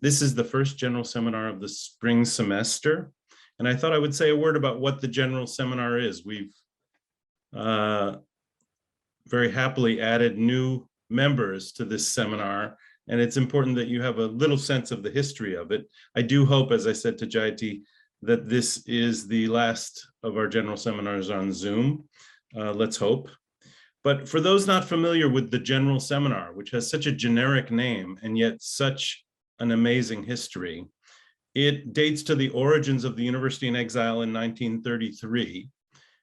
This is the first general seminar of the spring semester. And I thought I would say a word about what the general seminar is. We've very happily added new members to this seminar, and it's important that you have a little sense of the history of it. I do hope, as I said to Jayati, that this is the last of our general seminars on Zoom. Let's hope. But for those not familiar with the general seminar, which has such a generic name and yet such an amazing history, it dates to the origins of the University in Exile in 1933.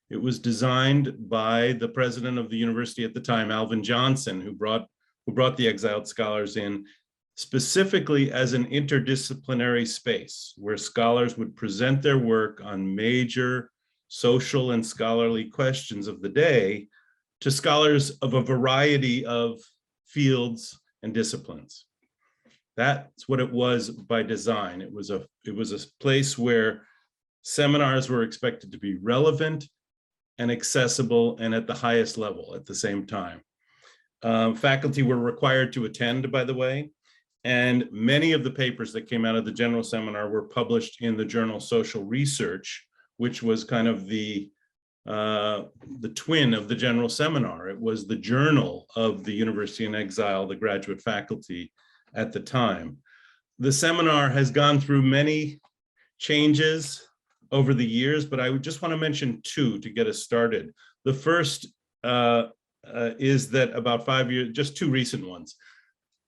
It was designed by the president of the university at the time, Alvin Johnson, who brought the exiled scholars in specifically as an interdisciplinary space where scholars would present their work on major social and scholarly questions of the day to scholars of a variety of fields and disciplines. That's what it was by design. It was a place where seminars were expected to be relevant and accessible and at the highest level at the same time. Faculty were required to attend, by the way, and many of the papers that came out of the general seminar were published in the journal Social Research, which was kind of the twin of the general seminar. It was the journal of the University in Exile, the graduate faculty at the time. The seminar has gone through many changes over the years, but I would just want to mention two to get us started. The first is that about 5 years, just two recent ones,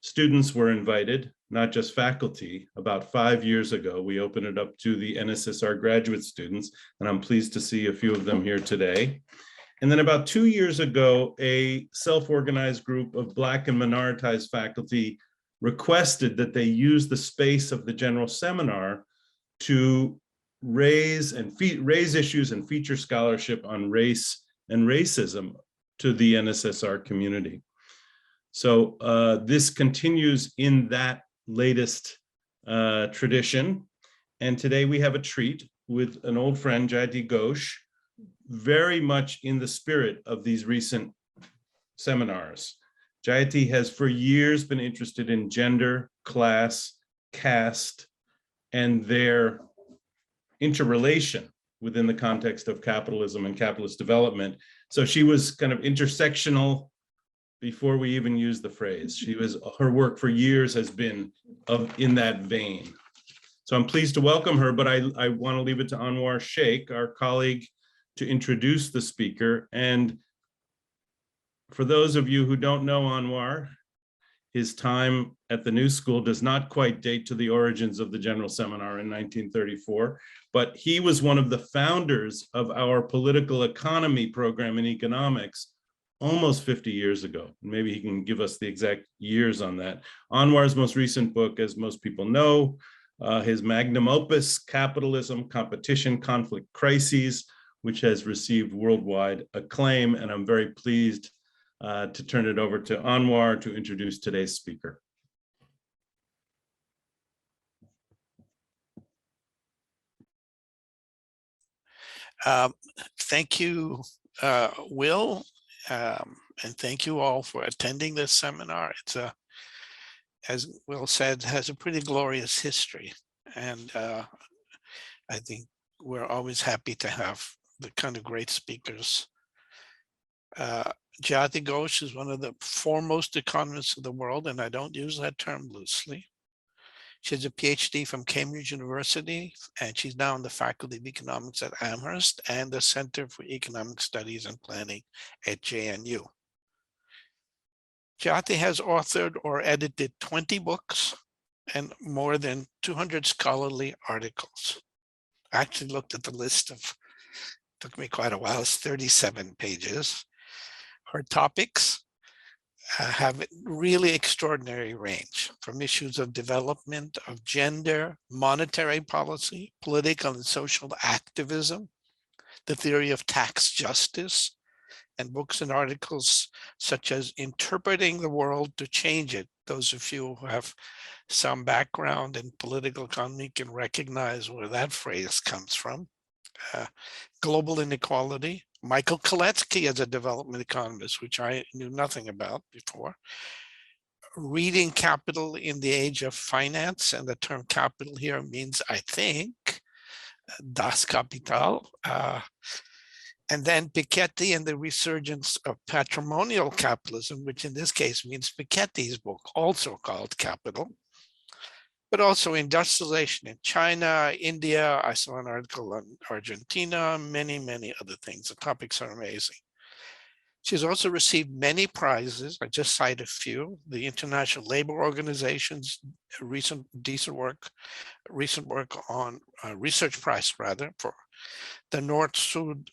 students were invited, not just faculty. About 5 years ago, we opened it up to the NSSR graduate students, and I'm pleased to see a few of them here today. And then about 2 years ago, a self-organized group of Black and minoritized faculty requested that they use the space of the general seminar to raise issues and feature scholarship on race and racism to the NSSR community. So this continues in that latest tradition. And today we have a treat with an old friend, Jayati Ghosh, very much in the spirit of these recent seminars. Jayati has for years been interested in gender, class, caste, and their interrelation within the context of capitalism and capitalist development. So she was kind of intersectional before we even used the phrase. Her work for years has been in that vein. So I'm pleased to welcome her, but I want to leave it to Anwar Shaikh, our colleague, to introduce the speaker. And for those of you who don't know Anwar, his time at the New School does not quite date to the origins of the General Seminar in 1934, but he was one of the founders of our political economy program in economics almost 50 years ago. Maybe he can give us the exact years on that. Anwar's most recent book, as most people know, his magnum opus, Capitalism, Competition, Conflict, Crises, which has received worldwide acclaim, and I'm very pleased to turn it over to Anwar to introduce today's speaker. Thank you, Will, and thank you all for attending this seminar. It's as Will said, has a pretty glorious history, and I think we're always happy to have the kind of great speakers. Jayati Ghosh is one of the foremost economists of the world, and I don't use that term loosely. She has a PhD from Cambridge University, and she's now in the Faculty of Economics at Amherst and the Center for Economic Studies and Planning at JNU. Jayati has authored or edited 20 books and more than 200 scholarly articles. I actually looked at the list took me quite a while, it's 37 pages. Her topics have really extraordinary range, from issues of development, of gender, monetary policy, political and social activism, the theory of tax justice, and books and articles such as Interpreting the World to Change It. Those of you who have some background in political economy can recognize where that phrase comes from. Global Inequality. Michael Koletsky as a development economist, which I knew nothing about before. reading capital in the age of finance, and the term capital here means, I think, das Kapital. And then Piketty and the resurgence of patrimonial capitalism, which in this case means Piketty's book, also called Capital, but also industrialization in China, India. I saw an article on Argentina, many, many other things. The topics are amazing. She's also received many prizes. I just cite a few. The International Labor Organization's recent work on research prize, rather, for the Nord-Sud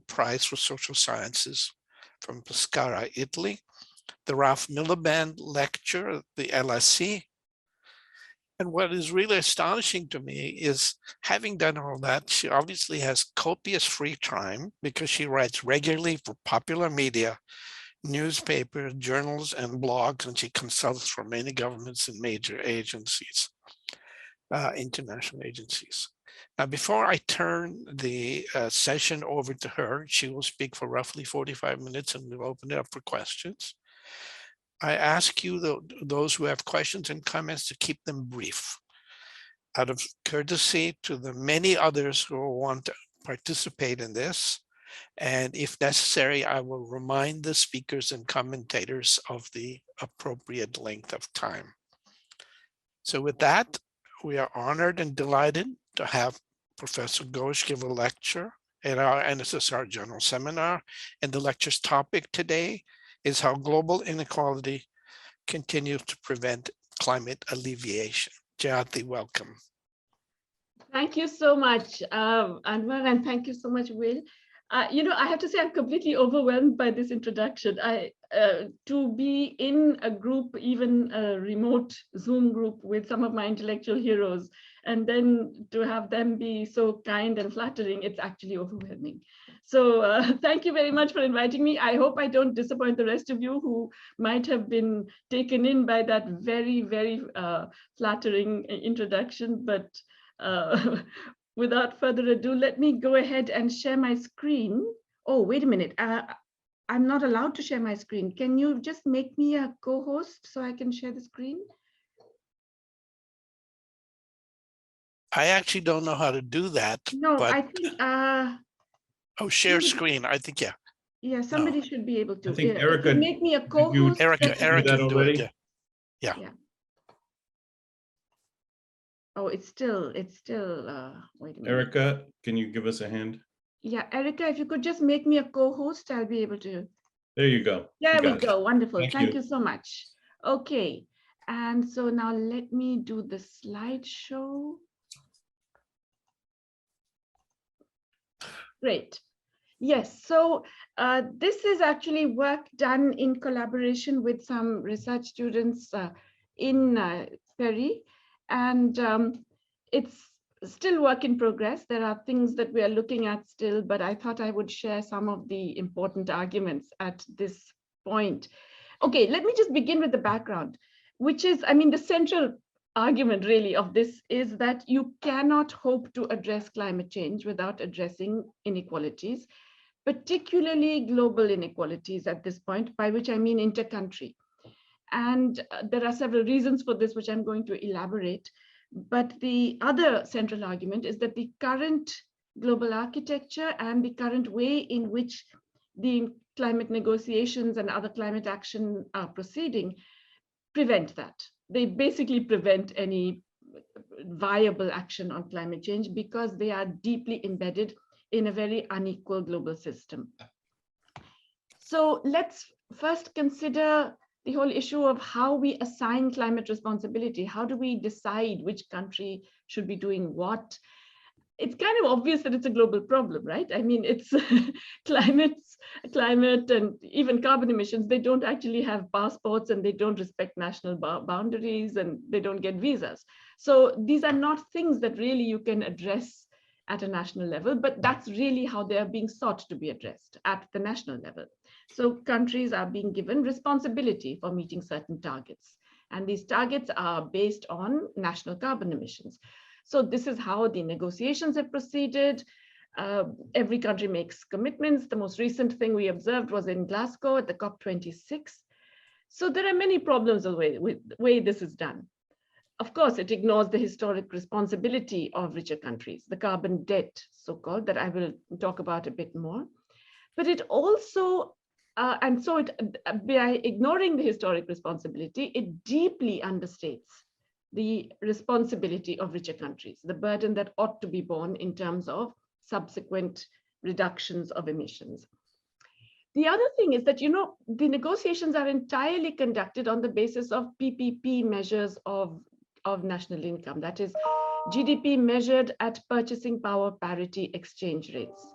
Prize for Social Sciences from Pescara, Italy, the Ralph Miliband Lecture at the LSE. And what is really astonishing to me is, having done all that, she obviously has copious free time because she writes regularly for popular media, newspapers, journals, and blogs, and she consults for many governments and major agencies, international agencies. Now, before I turn the session over to her, she will speak for roughly 45 minutes and we'll open it up for questions. I ask you, those who have questions and comments, to keep them brief, out of courtesy to the many others who will want to participate in this. And if necessary, I will remind the speakers and commentators of the appropriate length of time. So with that, we are honored and delighted to have Professor Ghosh give a lecture at our NSSR General Seminar. And the lecture's topic today is how global inequality continues to prevent climate alleviation. Jayati, welcome. Thank you so much, Anwar, and thank you so much, Will. You know, I have to say I'm completely overwhelmed by this introduction. To be in a group, even a remote Zoom group with some of my intellectual heroes, and then to have them be so kind and flattering, it's actually overwhelming. So thank you very much for inviting me. I hope I don't disappoint the rest of you who might have been taken in by that very, very flattering introduction. But without further ado, let me go ahead and share my screen. Oh, wait a minute. I'm not allowed to share my screen. Can you just make me a co-host so I can share the screen? I actually don't know how to do that. No, but, I think. oh, share screen. I think, yeah. Yeah, somebody should be able to. I think Erica, make me a co-host. Erica can do it. Yeah. Oh, it's still. Wait a minute. Erica, can you give us a hand? Yeah, Erica, if you could just make me a co-host, I'll be able to. There you go. There we go. Wonderful. Thank you so much. Okay. And so now let me do the slideshow. Great. Yes, so this is actually work done in collaboration with some research students in Perry, and it's still work in progress. There are things that we are looking at still, but I thought I would share some of the important arguments at this point. Okay, let me just begin with the background, which is, I mean, the central argument really of this is that you cannot hope to address climate change without addressing inequalities, particularly global inequalities at this point, by which I mean inter-country. And there are several reasons for this, which I'm going to elaborate. But the other central argument is that the current global architecture and the current way in which the climate negotiations and other climate action are proceeding prevent that. They basically prevent any viable action on climate change because they are deeply embedded in a very unequal global system. So let's first consider the whole issue of how we assign climate responsibility. How do we decide which country should be doing what? It's kind of obvious that it's a global problem, right? I mean, it's climate and even carbon emissions, they don't actually have passports and they don't respect national boundaries and they don't get visas. So these are not things that really you can address at a national level, but that's really how they are being sought to be addressed at the national level. So countries are being given responsibility for meeting certain targets. And these targets are based on national carbon emissions. So this is how the negotiations have proceeded. Every country makes commitments. The most recent thing we observed was in Glasgow at the COP26. So there are many problems with the way this is done. Of course, it ignores the historic responsibility of richer countries, the carbon debt, so-called, that I will talk about a bit more. But it also, by ignoring the historic responsibility, it deeply understates the responsibility of richer countries, the burden that ought to be borne in terms of subsequent reductions of emissions. The other thing is that, the negotiations are entirely conducted on the basis of PPP measures of national income, that is GDP measured at purchasing power parity exchange rates,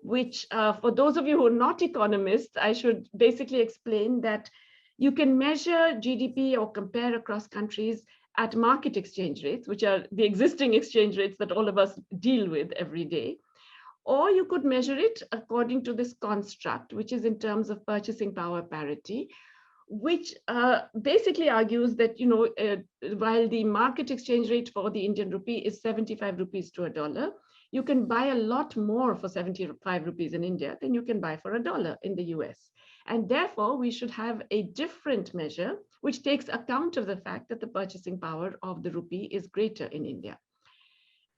which for those of you who are not economists, I should basically explain that you can measure GDP or compare across countries at market exchange rates, which are the existing exchange rates that all of us deal with every day. Or you could measure it according to this construct, which is in terms of purchasing power parity, which basically argues that, while the market exchange rate for the Indian rupee is 75 rupees to $1, you can buy a lot more for 75 rupees in India than you can buy for $1 in the US. And therefore, we should have a different measure, which takes account of the fact that the purchasing power of the rupee is greater in India.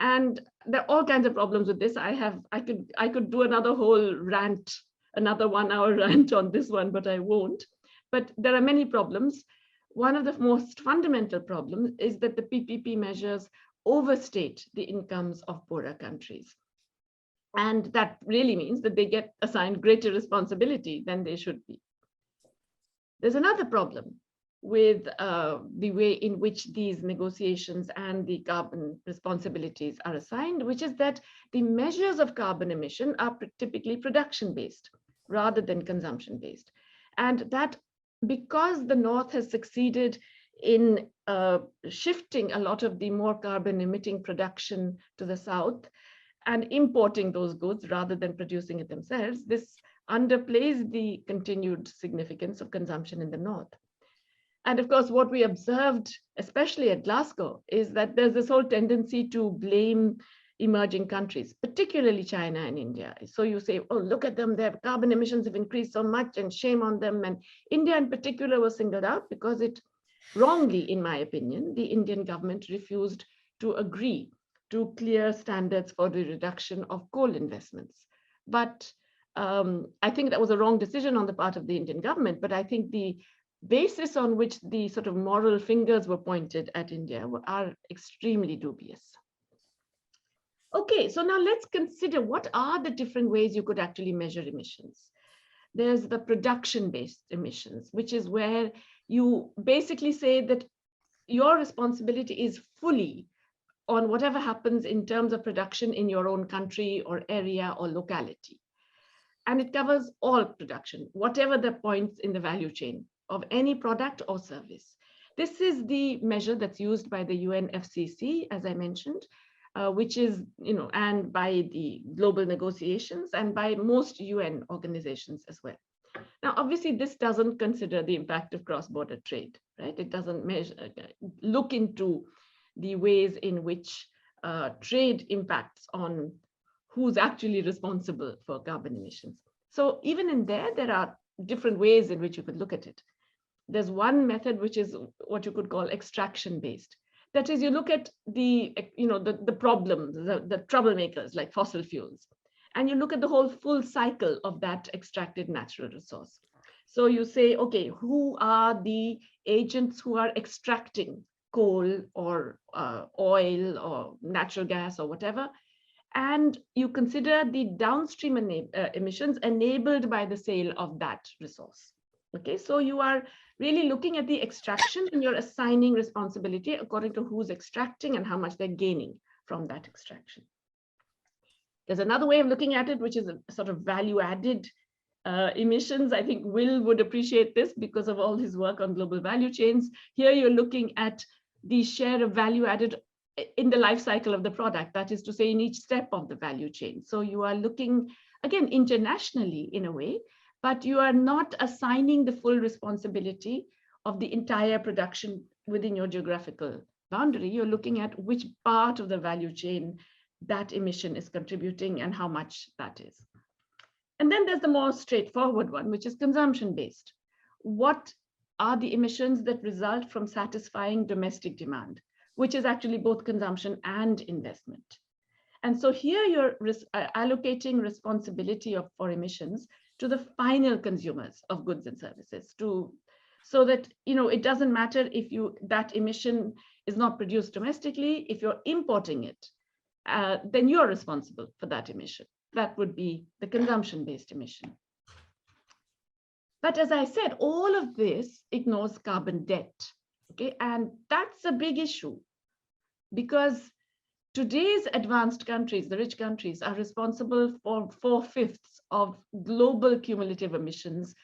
And there are all kinds of problems with this. I could do another whole rant, another 1 hour rant on this one, but I won't. But there are many problems. One of the most fundamental problems is that the PPP measures overstate the incomes of poorer countries. And that really means that they get assigned greater responsibility than they should be. There's another problem with the way in which these negotiations and the carbon responsibilities are assigned, which is that the measures of carbon emission are typically production-based rather than consumption-based. And that, because the North has succeeded in shifting a lot of the more carbon emitting production to the South and importing those goods rather than producing it themselves, this underplays the continued significance of consumption in the North. And of course, what we observed, especially at Glasgow, is that there's this whole tendency to blame emerging countries, particularly China and India. So you say, oh, look at them, their carbon emissions have increased so much and shame on them. And India in particular was singled out because it wrongly, in my opinion, the Indian government refused to agree to clear standards for the reduction of coal investments. But I think that was a wrong decision on the part of the Indian government. But I think the basis on which the sort of moral fingers were pointed at India are extremely dubious. Okay, so now let's consider what are the different ways you could actually measure emissions. There's the production-based emissions, which is where you basically say that your responsibility is fully on whatever happens in terms of production in your own country or area or locality. And it covers all production, whatever the points in the value chain of any product or service. This is the measure that's used by the UNFCCC, as I mentioned, which is, and by the global negotiations and by most UN organizations as well. Now, obviously, this doesn't consider the impact of cross-border trade, right? It doesn't look into the ways in which trade impacts on who's actually responsible for carbon emissions. So even in there are different ways in which you could look at it. There's one method, which is what you could call extraction-based. That is, you look at the problems, the troublemakers like fossil fuels, and you look at the whole full cycle of that extracted natural resource. So you say, okay, who are the agents who are extracting coal or oil or natural gas or whatever? And you consider the downstream emissions enabled by the sale of that resource. Okay, so you are really looking at the extraction and you're assigning responsibility according to who's extracting and how much they're gaining from that extraction. There's another way of looking at it, which is a sort of value-added emissions. I think Will would appreciate this because of all his work on global value chains. Here you're looking at the share of value added in the life cycle of the product, that is to say, in each step of the value chain. So you are looking, again, internationally in a way, but you are not assigning the full responsibility of the entire production within your geographical boundary. You're looking at which part of the value chain that emission is contributing and how much that is. And then there's the more straightforward one, which is consumption-based. What are the emissions that result from satisfying domestic demand, which is actually both consumption and investment. And so here you're allocating responsibility for emissions to the final consumers of goods and services, so that it doesn't matter if that emission is not produced domestically. If you're importing it, then you're responsible for that emission. That would be the consumption-based emission. But as I said, all of this ignores carbon debt, okay? And that's a big issue, because today's advanced countries, the rich countries, are responsible for 4/5 of global cumulative emissions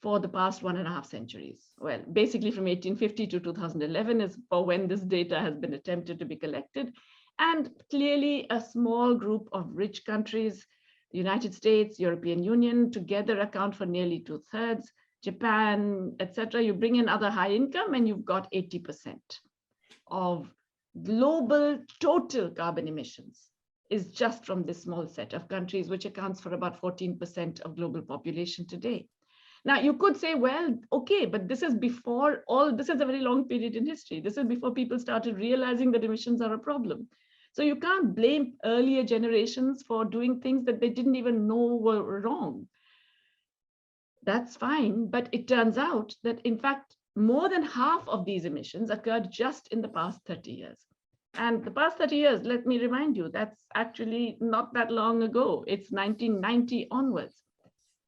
for the past 1.5 centuries. Well, basically from 1850 to 2011 is for when this data has been attempted to be collected. And clearly a small group of rich countries, the United States, European Union, together account for nearly 2/3, Japan, etc. You bring in other high income and you've got 80% of global total carbon emissions is just from this small set of countries, which accounts for about 14% of global population today. Now, you could say, well, okay, but this is before this is a very long period in history. This is before people started realizing that emissions are a problem. So you can't blame earlier generations for doing things that they didn't even know were wrong. That's fine, but it turns out that in fact, more than half of these emissions occurred just in the past 30 years. And the past 30 years, let me remind you, that's actually not that long ago. It's 1990 onwards,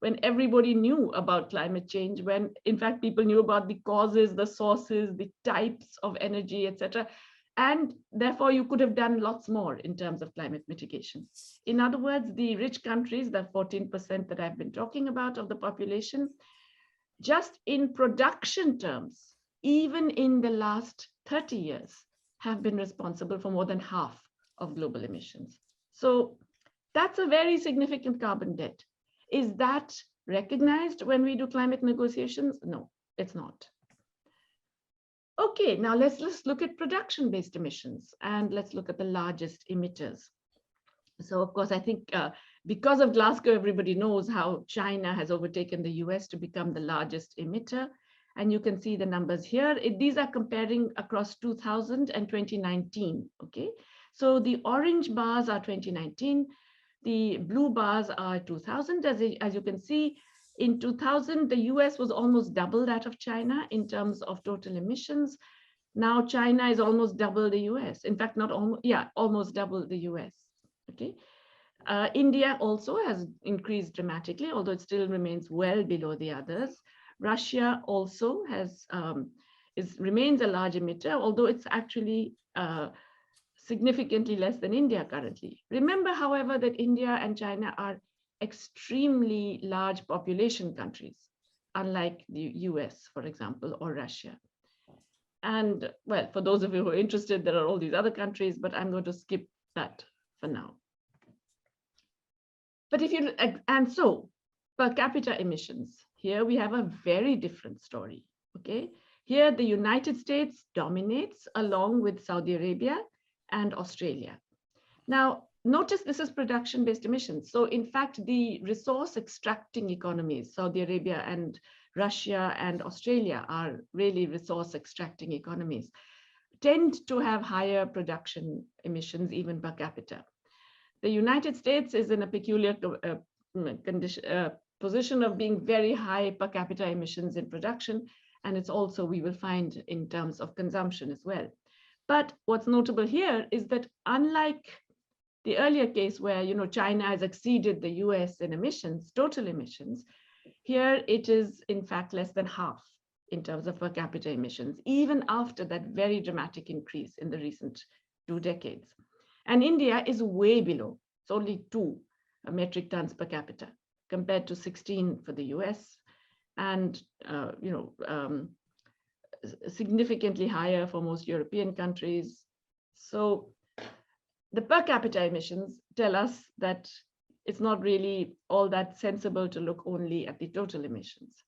when everybody knew about climate change, when in fact people knew about the causes, the sources, the types of energy, etc. And therefore you could have done lots more in terms of climate mitigation. In other words, the rich countries, the 14% that I've been talking about of the population, just in production terms, even in the last 30 years, have been responsible for more than half of global emissions. So that's a very significant carbon debt. Is that recognized when we do climate negotiations? No, it's not. Okay, now let's look at production-based emissions, and let's look at the largest emitters. So of course, I think because of Glasgow, everybody knows how China has overtaken the US to become the largest emitter. And you can see the numbers here. These are comparing across 2000 and 2019, okay? So the orange bars are 2019, the blue bars are 2000. As you can see, in 2000, the US was almost double that of China in terms of total emissions. Now China is almost double the US. In fact, not almost, yeah, almost double the US, okay? India also has increased dramatically, although it still remains well below the others. Russia also has remains a large emitter, although it's actually significantly less than India currently. Remember, however, that India and China are extremely large population countries, unlike the US, for example, or Russia. And well, for those of you who are interested, there are all these other countries, but I'm going to skip that for now. But if you, and so per capita emissions, here we have a very different story, okay? Here the United States dominates along with Saudi Arabia and Australia. Now, notice this is production-based emissions. So in fact, the resource extracting economies, Saudi Arabia and Russia and Australia are really resource extracting economies, tend to have higher production emissions even per capita. The United States is in a peculiar position of being very high per capita emissions in production, and it's also, we will find, in terms of consumption as well. But what's notable here is that unlike the earlier case where China has exceeded the US in emissions, total emissions, here it is in fact less than half in terms of per capita emissions, even after that very dramatic increase in the recent 2 decades. And India is way below. It's only 2 metric tons per capita compared to 16 for the US, and significantly higher for most European countries. So the per capita emissions tell us that it's not really all that sensible to look only at the total emissions.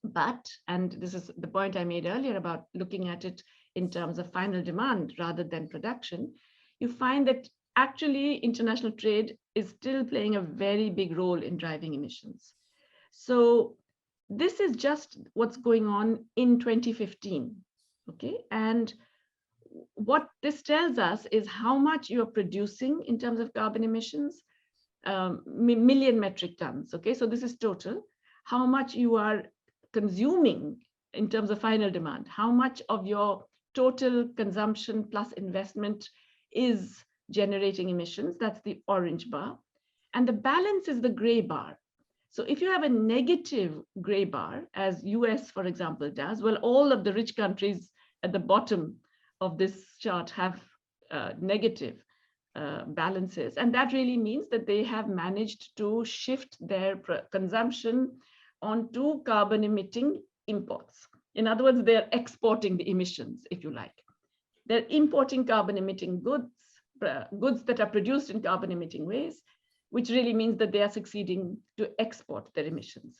But, and this is the point I made earlier about looking at it in terms of final demand rather than production, you find that actually international trade is still playing a very big role in driving emissions. So this is just what's going on in 2015, okay? And what this tells us is how much you're producing in terms of carbon emissions, million metric tons, okay? So this is total. How much you are consuming in terms of final demand, how much of your total consumption plus investment is generating emissions, that's the orange bar. And the balance is the gray bar. So if you have a negative gray bar, as US, for example, does, well, all of the rich countries at the bottom of this chart have negative balances. And that really means that they have managed to shift their consumption onto carbon emitting imports. In other words, they're exporting the emissions, if you like. They're importing carbon emitting goods, goods that are produced in carbon emitting ways, which really means that they are succeeding to export their emissions.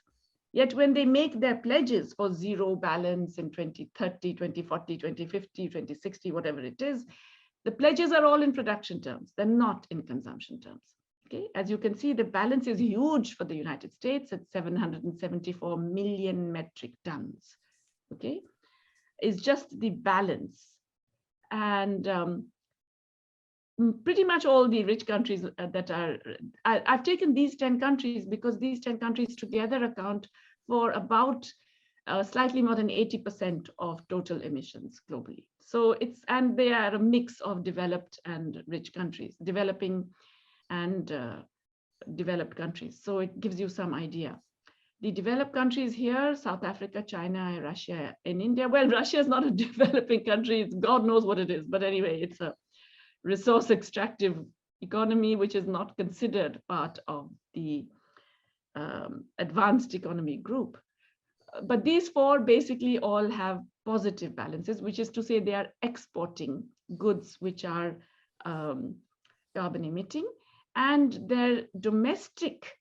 Yet when they make their pledges for zero balance in 2030, 2040, 2050, 2060, whatever it is, the pledges are all in production terms. They're not in consumption terms. Okay, as you can see, the balance is huge for the United States at 774 million metric tons. Okay, it's just the balance. And pretty much all the rich countries that are, I've taken these 10 countries because these 10 countries together account for about slightly more than 80% of total emissions globally. So it's, and they are a mix of developed and rich countries, developing and developed countries. So it gives you some idea. The developed countries here, South Africa, China, Russia, and India. Well, Russia is not a developing country. It's God knows what it is. But anyway, it's a resource extractive economy, which is not considered part of the advanced economy group. But these four basically all have positive balances, which is to say they are exporting goods which are carbon emitting, and their domestic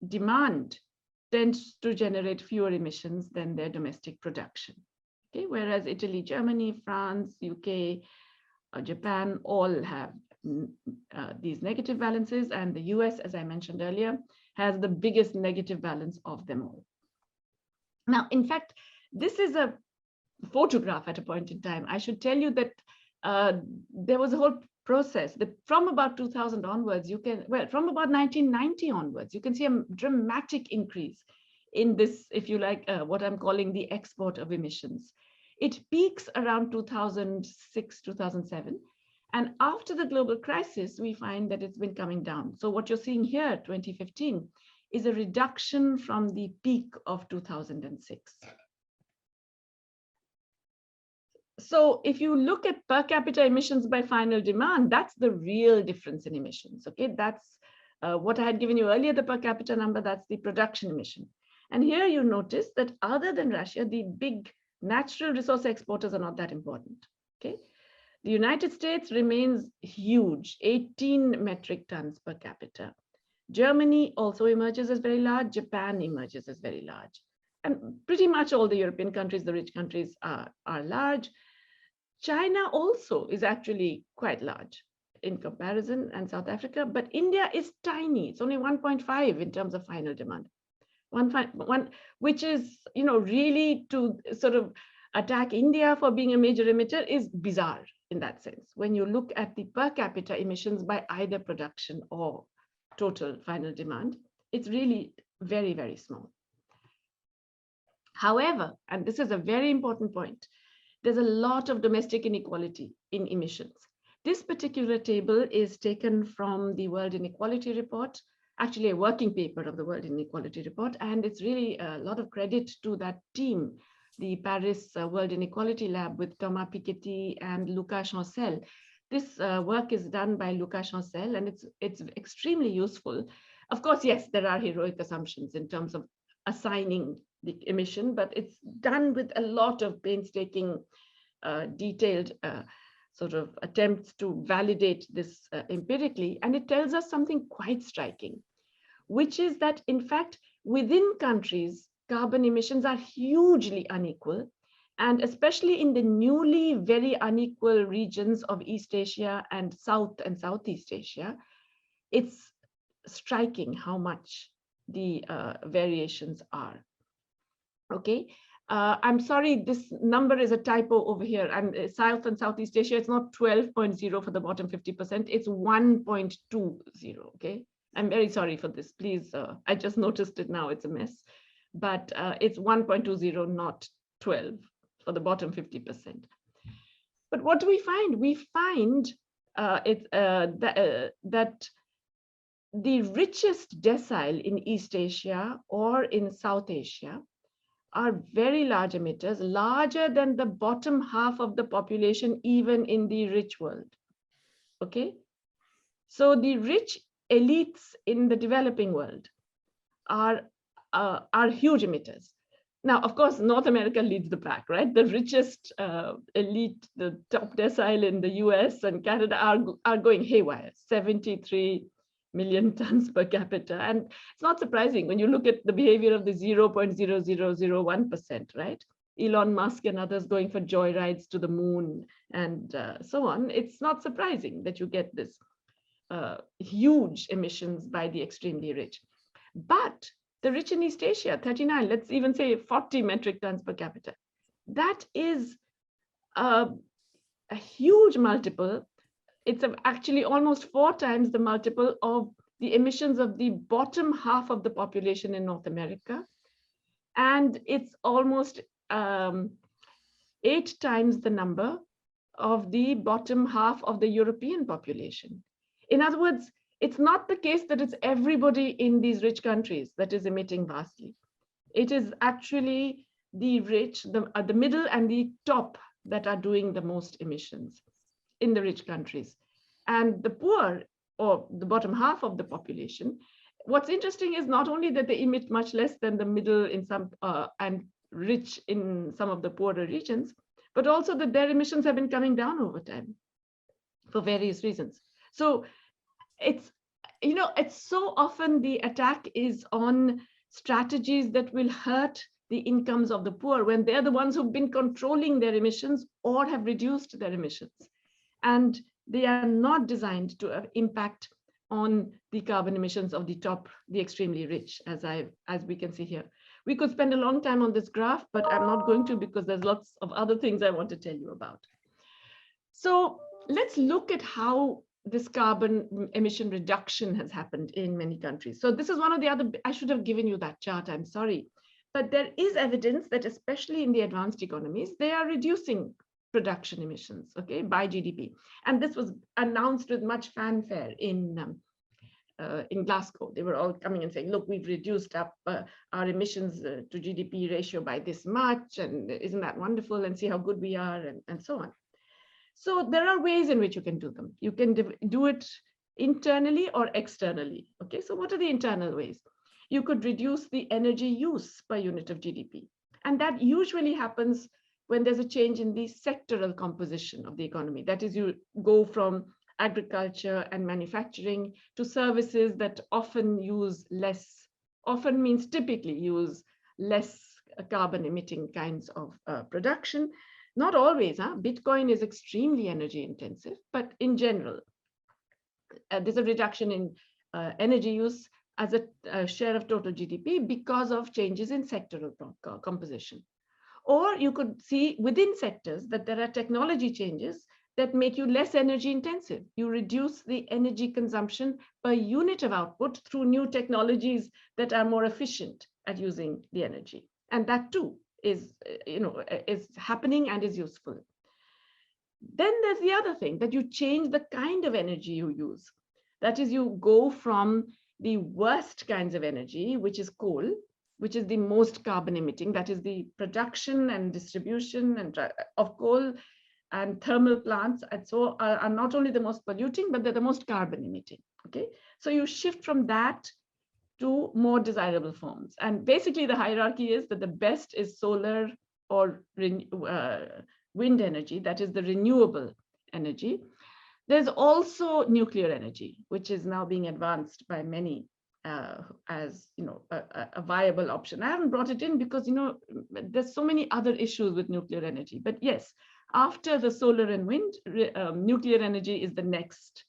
demand tends to generate fewer emissions than their domestic production. Okay, whereas Italy, Germany, France, UK, Japan all have these negative balances, and the US, as I mentioned earlier, has the biggest negative balance of them all. Now, in fact, this is a photograph at a point in time. I should tell you that there was a whole process that from about 2000 onwards, you can, well, from about 1990 onwards, you can see a dramatic increase in this, if you like, what I'm calling the export of emissions. It peaks around 2006, 2007. And after the global crisis, we find that it's been coming down. So what you're seeing here, 2015, is a reduction from the peak of 2006. So if you look at per capita emissions by final demand, that's the real difference in emissions. Okay, that's what I had given you earlier, the per capita number, that's the production emission. And here you notice that other than Russia, the big natural resource exporters are not that important. Okay, the United States remains huge, 18 metric tons per capita. Germany also emerges as very large. Japan emerges as very large. And pretty much all the European countries, the rich countries, are large. China also is actually quite large in comparison, and South Africa, but India is tiny. It's only 1.5 in terms of final demand. Which is, you know, really to sort of attack India for being a major emitter is bizarre in that sense. When you look at the per capita emissions by either production or total final demand, it's really very, very small. However, and this is a very important point, there's a lot of domestic inequality in emissions. This particular table is taken from the World Inequality Report, actually a working paper of the World Inequality Report, and it's really a lot of credit to that team, the Paris World Inequality Lab with Thomas Piketty and Lucas Chancel. This work is done by Lucas Chancel, and it's extremely useful. Of course, yes, there are heroic assumptions in terms of assigning the emission, but it's done with a lot of painstaking, detailed sort of attempts to validate this empirically. And it tells us something quite striking, which is that, in fact, within countries, carbon emissions are hugely unequal. And especially in the newly very unequal regions of East Asia and South and Southeast Asia, it's striking how much the variations are. Okay. I'm sorry, this number is a typo over here. And South and Southeast Asia, it's not 12.0 for the bottom 50%, it's 1.20, okay? I'm very sorry for this, please. I just noticed it now, it's a mess. But it's 1.20, not 12 for the bottom 50%. But what do we find? We find that the richest decile in East Asia or in South Asia are very large emitters, larger than the bottom half of the population, even in the rich world. Okay, so the rich elites in the developing world are huge emitters. Now, of course, North America leads the pack, right? The richest elite, the top decile in the US and Canada are going haywire, 73 million tons per capita. And it's not surprising when you look at the behavior of the 0.0001%, right? Elon Musk and others going for joyrides to the moon and so on. It's not surprising that you get this huge emissions by the extremely rich. But the rich in East Asia, 39, let's even say 40 metric tons per capita. That is a huge multiple. It's actually almost 4 times the multiple of the emissions of the bottom half of the population in North America. And it's almost 8 times the number of the bottom half of the European population. In other words, it's not the case that it's everybody in these rich countries that is emitting vastly. It is actually the rich, the middle and the top that are doing the most emissions in the rich countries. And the poor, or the bottom half of the population, what's interesting is not only that they emit much less than the middle in some and rich in some of the poorer regions, but also that their emissions have been coming down over time for various reasons. So it's, you know, it's so often the attack is on strategies that will hurt the incomes of the poor when they're the ones who've been controlling their emissions or have reduced their emissions. And they are not designed to impact on the carbon emissions of the top, the extremely rich, as we can see here. We could spend a long time on this graph, but I'm not going to because there's lots of other things I want to tell you about. So let's look at how this carbon emission reduction has happened in many countries. So this is one of the other, I should have given you that chart, I'm sorry. But there is evidence that especially in the advanced economies, they are reducing production emissions, okay, by GDP. And this was announced with much fanfare in Glasgow. They were all coming and saying, look, we've reduced up our emissions to GDP ratio by this much, and isn't that wonderful, and see how good we are, and so on. So there are ways in which you can do them. You can do it internally or externally. Okay, so what are the internal ways? You could reduce the energy use per unit of GDP. And that usually happens when there's a change in the sectoral composition of the economy. That is, you go from agriculture and manufacturing to services that often use less, often means typically use less carbon emitting kinds of production. Not always, Bitcoin is extremely energy intensive, but in general, there's a reduction in energy use as a share of total GDP because of changes in sectoral composition. Or you could see within sectors that there are technology changes that make you less energy intensive. You reduce the energy consumption per unit of output through new technologies that are more efficient at using the energy. And that too is, is happening and is useful. Then there's the other thing, that you change the kind of energy you use. That is, you go from the worst kinds of energy, which is coal, which is the most carbon emitting, that is the production and distribution and of coal and thermal plants, and so are not only the most polluting, but they're the most carbon emitting. Okay, so you shift from that to more desirable forms. And basically the hierarchy is that the best is solar or wind energy, that is the renewable energy. There's also nuclear energy, which is now being advanced by many as a viable option. I haven't brought it in because there's so many other issues with nuclear energy. But yes, after the solar and wind, nuclear energy is the next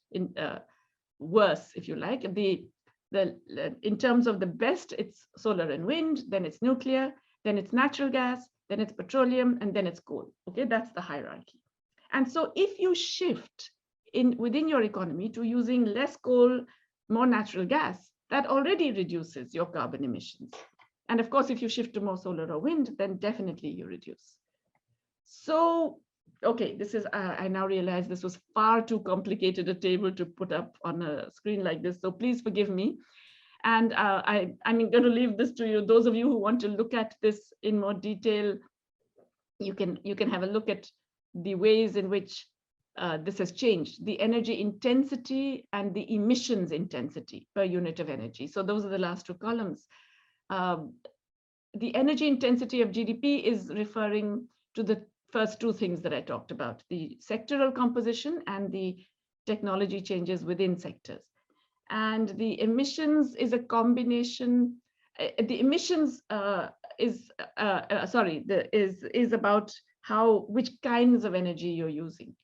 worse, if you like. In terms of the best, it's solar and wind, then it's nuclear, then it's natural gas, then it's petroleum, and then it's coal. Okay, that's the hierarchy. And so if you shift within your economy to using less coal, more natural gas, that already reduces your carbon emissions. And of course, if you shift to more solar or wind, then definitely you reduce. So, okay, this is, I now realize this was far too complicated a table to put up on a screen like this. So please forgive me. And I'm going to leave this to you. Those of you who want to look at this in more detail, you can have a look at the ways in which this has changed, the energy intensity and the emissions intensity per unit of energy. So those are the last two columns. The energy intensity of GDP is referring to the first two things that I talked about, the sectoral composition and the technology changes within sectors. And the emissions is a combination. The emissions is about which kinds of energy you're using.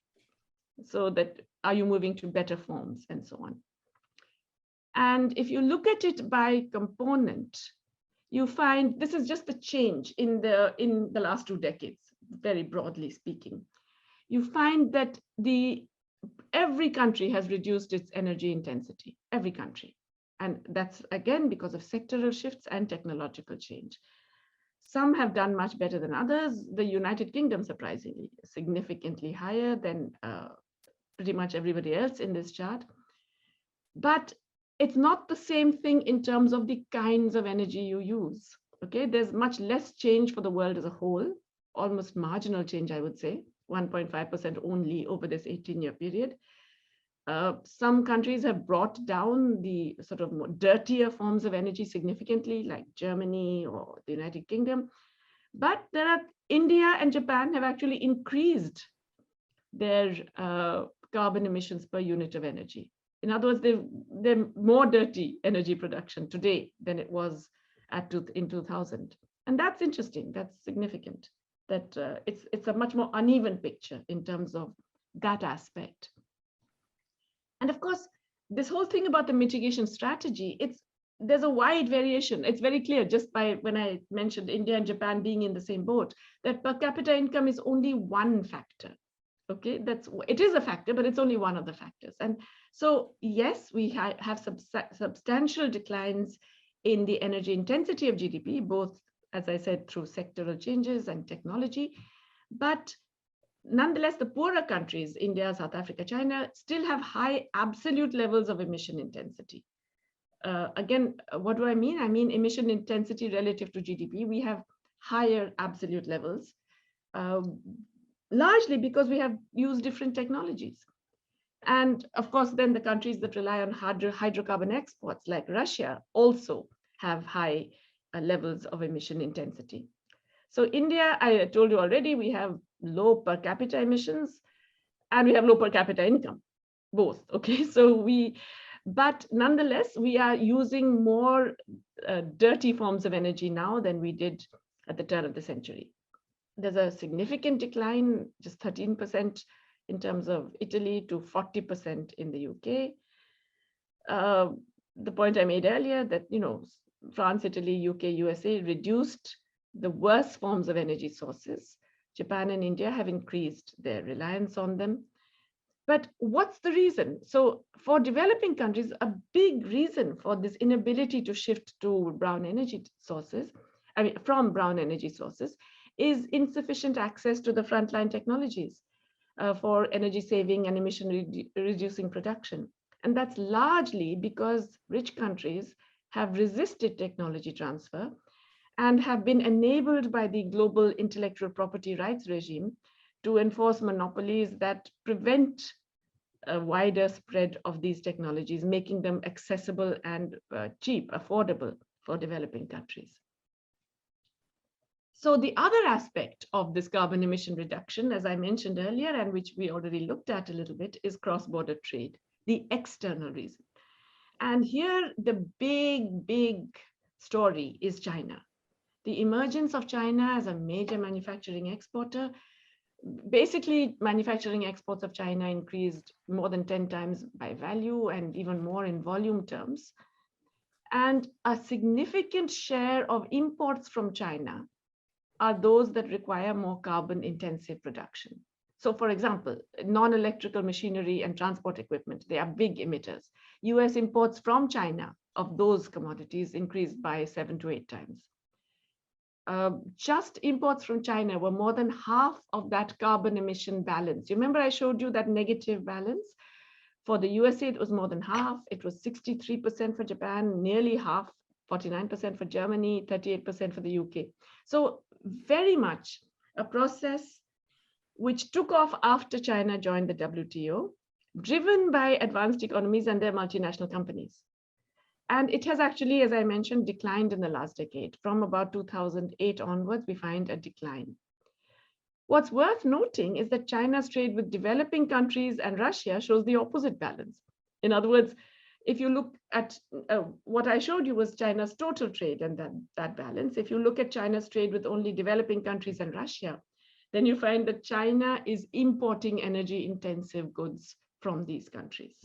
So that are you moving to better forms and so on. And if you look at it by component, you find this is just the change in the last 2 decades, very broadly speaking. You find that every country has reduced its energy intensity, every country. And that's again because of sectoral shifts and technological change. Some have done much better than others. The United Kingdom, surprisingly, significantly higher than pretty much everybody else in this chart. But it's not the same thing in terms of the kinds of energy you use. Okay, there's much less change for the world as a whole, almost marginal change, I would say, 1.5% only over this 18-year period. Some countries have brought down the sort of more dirtier forms of energy significantly, like Germany or the United Kingdom. But India and Japan have actually increased their carbon emissions per unit of energy. In other words, they're more dirty energy production today than it was in 2000. And that's interesting, that's significant, that it's a much more uneven picture in terms of that aspect. And of course, this whole thing about the mitigation strategy, there's a wide variation. It's very clear just by when I mentioned India and Japan being in the same boat, that per capita income is only one factor. Okay, it is a factor, but it's only one of the factors. And so, yes, we have substantial declines in the energy intensity of GDP, both, as I said, through sectoral changes and technology. But nonetheless, the poorer countries, India, South Africa, China, still have high absolute levels of emission intensity. Again, what do I mean? I mean emission intensity relative to GDP. We have higher absolute levels, largely because we have used different technologies. And of course, then the countries that rely on hydrocarbon exports, like Russia, also have high levels of emission intensity. So India, I told you already, we have low per capita emissions and we have low per capita income, both. Okay, but nonetheless, we are using more dirty forms of energy now than we did at the turn of the century. There's a significant decline, just 13% in terms of Italy to 40% in the UK. The point I made earlier that, France, Italy, UK, USA reduced the worst forms of energy sources. Japan and India have increased their reliance on them. But what's the reason? So for developing countries, a big reason for this inability to shift to brown energy sources, from brown energy sources, is insufficient access to the frontline technologies for energy saving and emission reducing production. And that's largely because rich countries have resisted technology transfer and have been enabled by the global intellectual property rights regime to enforce monopolies that prevent a wider spread of these technologies, making them accessible and cheap, affordable for developing countries. So the other aspect of this carbon emission reduction, as I mentioned earlier, and which we already looked at a little bit, is cross-border trade, the external reason. And here, the big story is China. The emergence of China as a major manufacturing exporter. Basically, manufacturing exports of China increased more than 10 times by value and even more in volume terms. And a significant share of imports from China are those that require more carbon intensive production. So for example, non-electrical machinery and transport equipment, they are big emitters. US imports from China of those commodities increased by 7 to 8 times. Just imports from China were more than half of that carbon emission balance. You remember I showed you that negative balance? For the USA, it was more than half. It was 63% for Japan, nearly half, 49% for Germany, 38% for the UK. So very much a process which took off after China joined the WTO, driven by advanced economies and their multinational companies. And it has actually, as I mentioned, declined in the last decade. From about 2008 onwards, we find a decline. What's worth noting is that China's trade with developing countries and Russia shows the opposite balance. In other words, if you look at what I showed you was China's total trade and that balance. If you look at China's trade with only developing countries and Russia, then you find that China is importing energy intensive goods from these countries.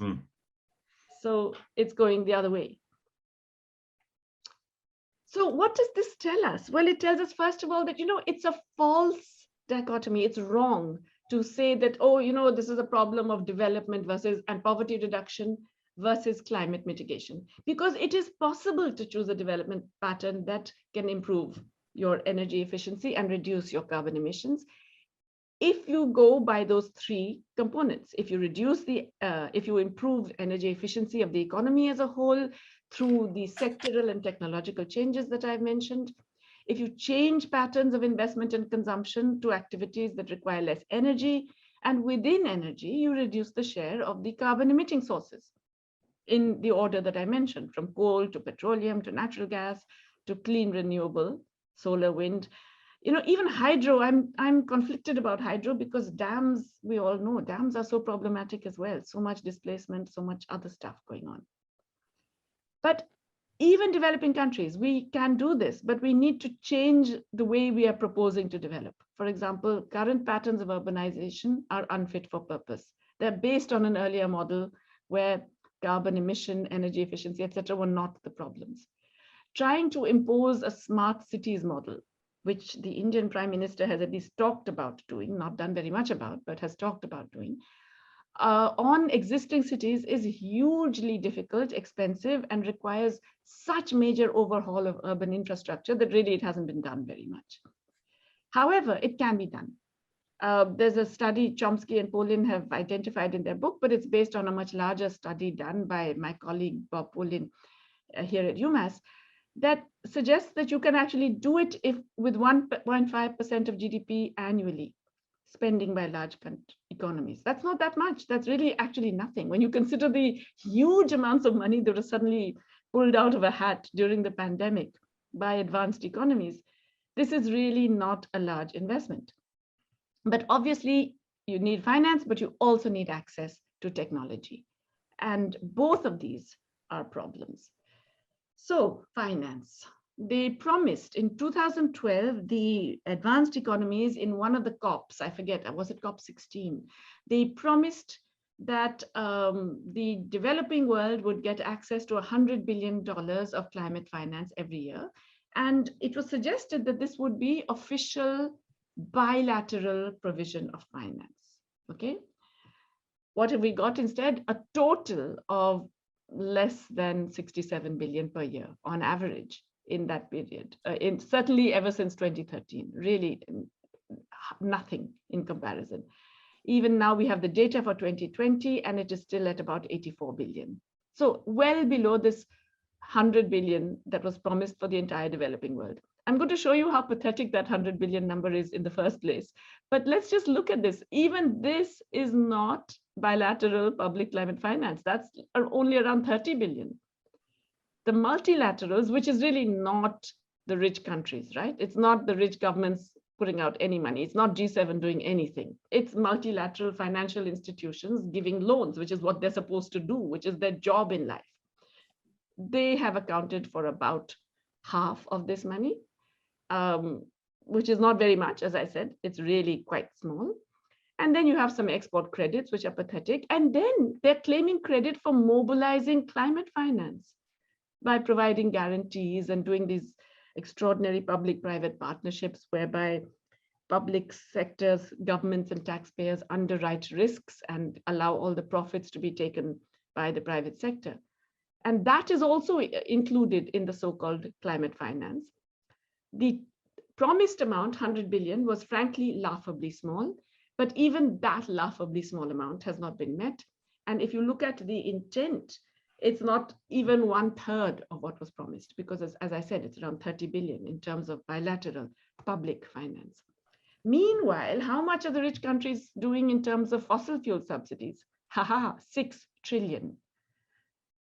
So it's going the other way. So what does this tell us? Well, it tells us, first of all, that, it's a false dichotomy. It's wrong to say that, this is a problem of development and poverty reduction versus climate mitigation, because it is possible to choose a development pattern that can improve your energy efficiency and reduce your carbon emissions if you go by those three components. If you if you improve energy efficiency of the economy as a whole through the sectoral and technological changes that I've mentioned, if you change patterns of investment and consumption to activities that require less energy, and within energy, you reduce the share of the carbon emitting sources in the order that I mentioned, from coal to petroleum to natural gas to clean renewable, solar, wind. Even hydro, I'm conflicted about hydro because dams, we all know, dams are so problematic as well. So much displacement, so much other stuff going on. But even developing countries, we can do this, but we need to change the way we are proposing to develop. For example, current patterns of urbanization are unfit for purpose. They're based on an earlier model where carbon emission, energy efficiency, etc., were not the problems. Trying to impose a smart cities model, which the Indian Prime Minister has at least talked about doing, not done very much about, but has talked about doing, on existing cities is hugely difficult, expensive, and requires such major overhaul of urban infrastructure that really it hasn't been done very much. However, it can be done. There's a study Chomsky and Polin have identified in their book, but it's based on a much larger study done by my colleague Bob Polin here at UMass, that suggests that you can actually do it with 1.5% of GDP annually, spending by large economies. That's not that much. That's really actually nothing. When you consider the huge amounts of money that were suddenly pulled out of a hat during the pandemic by advanced economies, this is really not a large investment. But obviously, you need finance, but you also need access to technology. And both of these are problems. So finance. They promised in 2012, the advanced economies in one of the COPs, I forget, was it COP 16? They promised that the developing world would get access to $100 billion of climate finance every year. And it was suggested that this would be official bilateral provision of finance, okay? What have we got instead? A total of less than 67 billion per year on average in that period, certainly ever since 2013, really nothing in comparison. Even now we have the data for 2020 and it is still at about 84 billion. So well below this 100 billion that was promised for the entire developing world. I'm going to show you how pathetic that 100 billion number is in the first place. But let's just look at this. Even this is not bilateral public climate finance. That's only around 30 billion. The multilaterals, which is really not the rich countries, right? It's not the rich governments putting out any money. It's not G7 doing anything. It's multilateral financial institutions giving loans, which is what they're supposed to do, which is their job in life. They have accounted for about half of this money, which is not very much, as I said, it's really quite small. And then you have some export credits, which are pathetic. And then they're claiming credit for mobilizing climate finance by providing guarantees and doing these extraordinary public-private partnerships whereby public sectors, governments and taxpayers underwrite risks and allow all the profits to be taken by the private sector. And that is also included in the so-called climate finance. The promised amount, 100 billion, was frankly laughably small, but even that laughably small amount has not been met. And if you look at the intent, it's not even 1/3 of what was promised, because as I said, it's around 30 billion in terms of bilateral public finance. Meanwhile, how much are the rich countries doing in terms of fossil fuel subsidies? 6 trillion.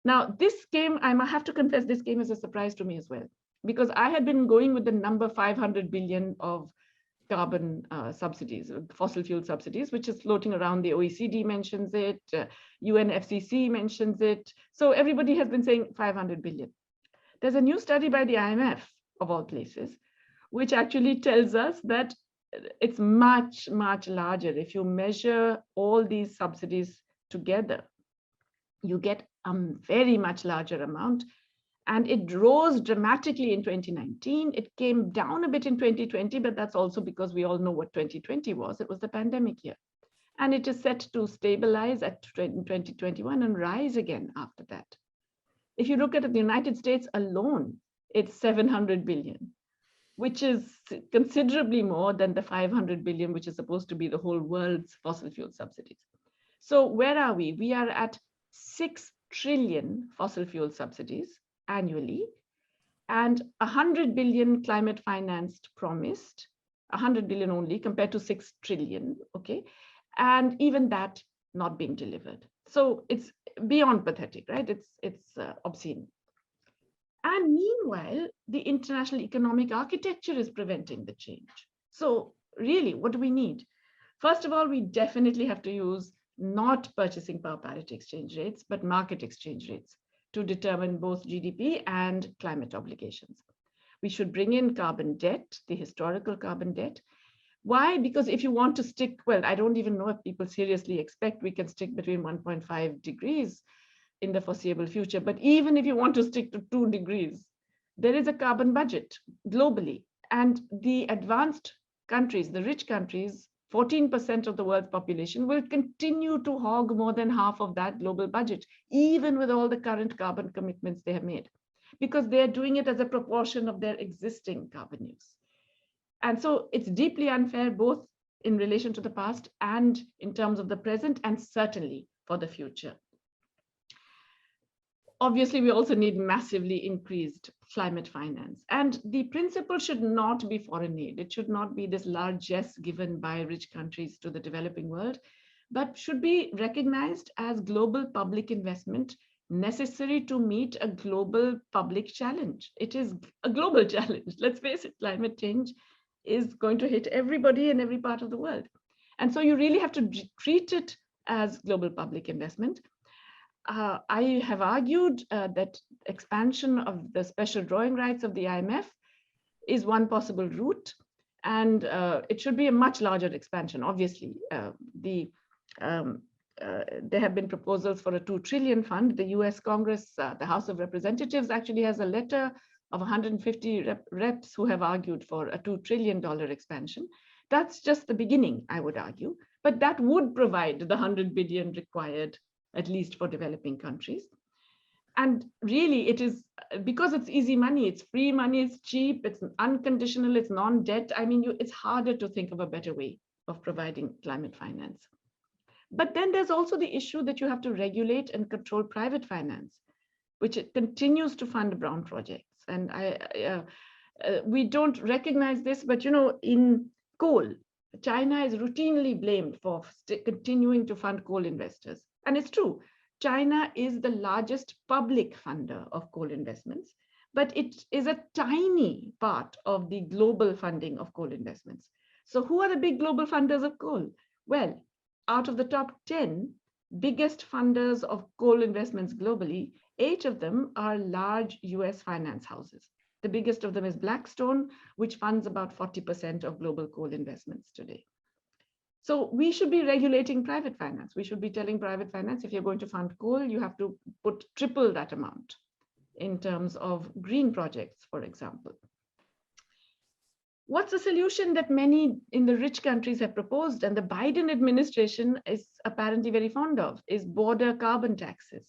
Now, this came, I have to confess, this came as a surprise to me as well, because I had been going with the number 500 billion of carbon subsidies, fossil fuel subsidies, which is floating around. The OECD mentions it, UNFCCC mentions it. So everybody has been saying 500 billion. There's a new study by the IMF, of all places, which actually tells us that it's much, much larger. If you measure all these subsidies together, you get a very much larger amount. And it rose dramatically in 2019. It came down a bit in 2020, but that's also because we all know what 2020 was. It was the pandemic year. And it is set to stabilize at 2021 and rise again after that. If you look at the United States alone, it's 700 billion, which is considerably more than the 500 billion, which is supposed to be the whole world's fossil fuel subsidies. So where are we? We are at 6 trillion fossil fuel subsidies annually, and 100 billion climate financed promised, 100 billion only compared to 6 trillion, okay? And even that not being delivered. So it's beyond pathetic, right? It's obscene. And meanwhile, the international economic architecture is preventing the change. So really, what do we need? First of all, we definitely have to use not purchasing power parity exchange rates, but market exchange rates to determine both GDP and climate obligations. We should bring in carbon debt, the historical carbon debt. Why? Because if you want to stick, well, I don't even know if people seriously expect we can stick between 1.5 degrees in the foreseeable future. But even if you want to stick to 2 degrees, there is a carbon budget globally. And the advanced countries, the rich countries, 14% of the world's population will continue to hog more than half of that global budget, even with all the current carbon commitments they have made, because they're doing it as a proportion of their existing carbon use. And so it's deeply unfair, both in relation to the past and in terms of the present, and certainly for the future. Obviously, we also need massively increased climate finance. And the principle should not be foreign aid. It should not be this largesse given by rich countries to the developing world, but should be recognized as global public investment necessary to meet a global public challenge. It is a global challenge. Let's face it, climate change is going to hit everybody in every part of the world. And so you really have to treat it as global public investment. I have argued that expansion of the special drawing rights of the IMF is one possible route, and it should be a much larger expansion. Obviously, there have been proposals for a 2 trillion fund. The US Congress, the House of Representatives actually has a letter of 150 reps who have argued for a $2 trillion expansion. That's just the beginning, I would argue, but that would provide the 100 billion required, at least for developing countries. And really, it is because it's easy money, it's free money, it's cheap, it's unconditional, it's non-debt. I mean, it's harder to think of a better way of providing climate finance. But then there's also the issue that you have to regulate and control private finance, which it continues to fund brown projects. And we don't recognize this, but in coal, China is routinely blamed for continuing to fund coal investors. And it's true, China is the largest public funder of coal investments, but it is a tiny part of the global funding of coal investments. So who are the big global funders of coal? Well, out of the top 10 biggest funders of coal investments globally, 8 of them are large US finance houses. The biggest of them is Blackstone, which funds about 40% of global coal investments today. So we should be regulating private finance. We should be telling private finance, if you're going to fund coal, you have to put triple that amount in terms of green projects, for example. What's a solution that many in the rich countries have proposed and the Biden administration is apparently very fond of is border carbon taxes.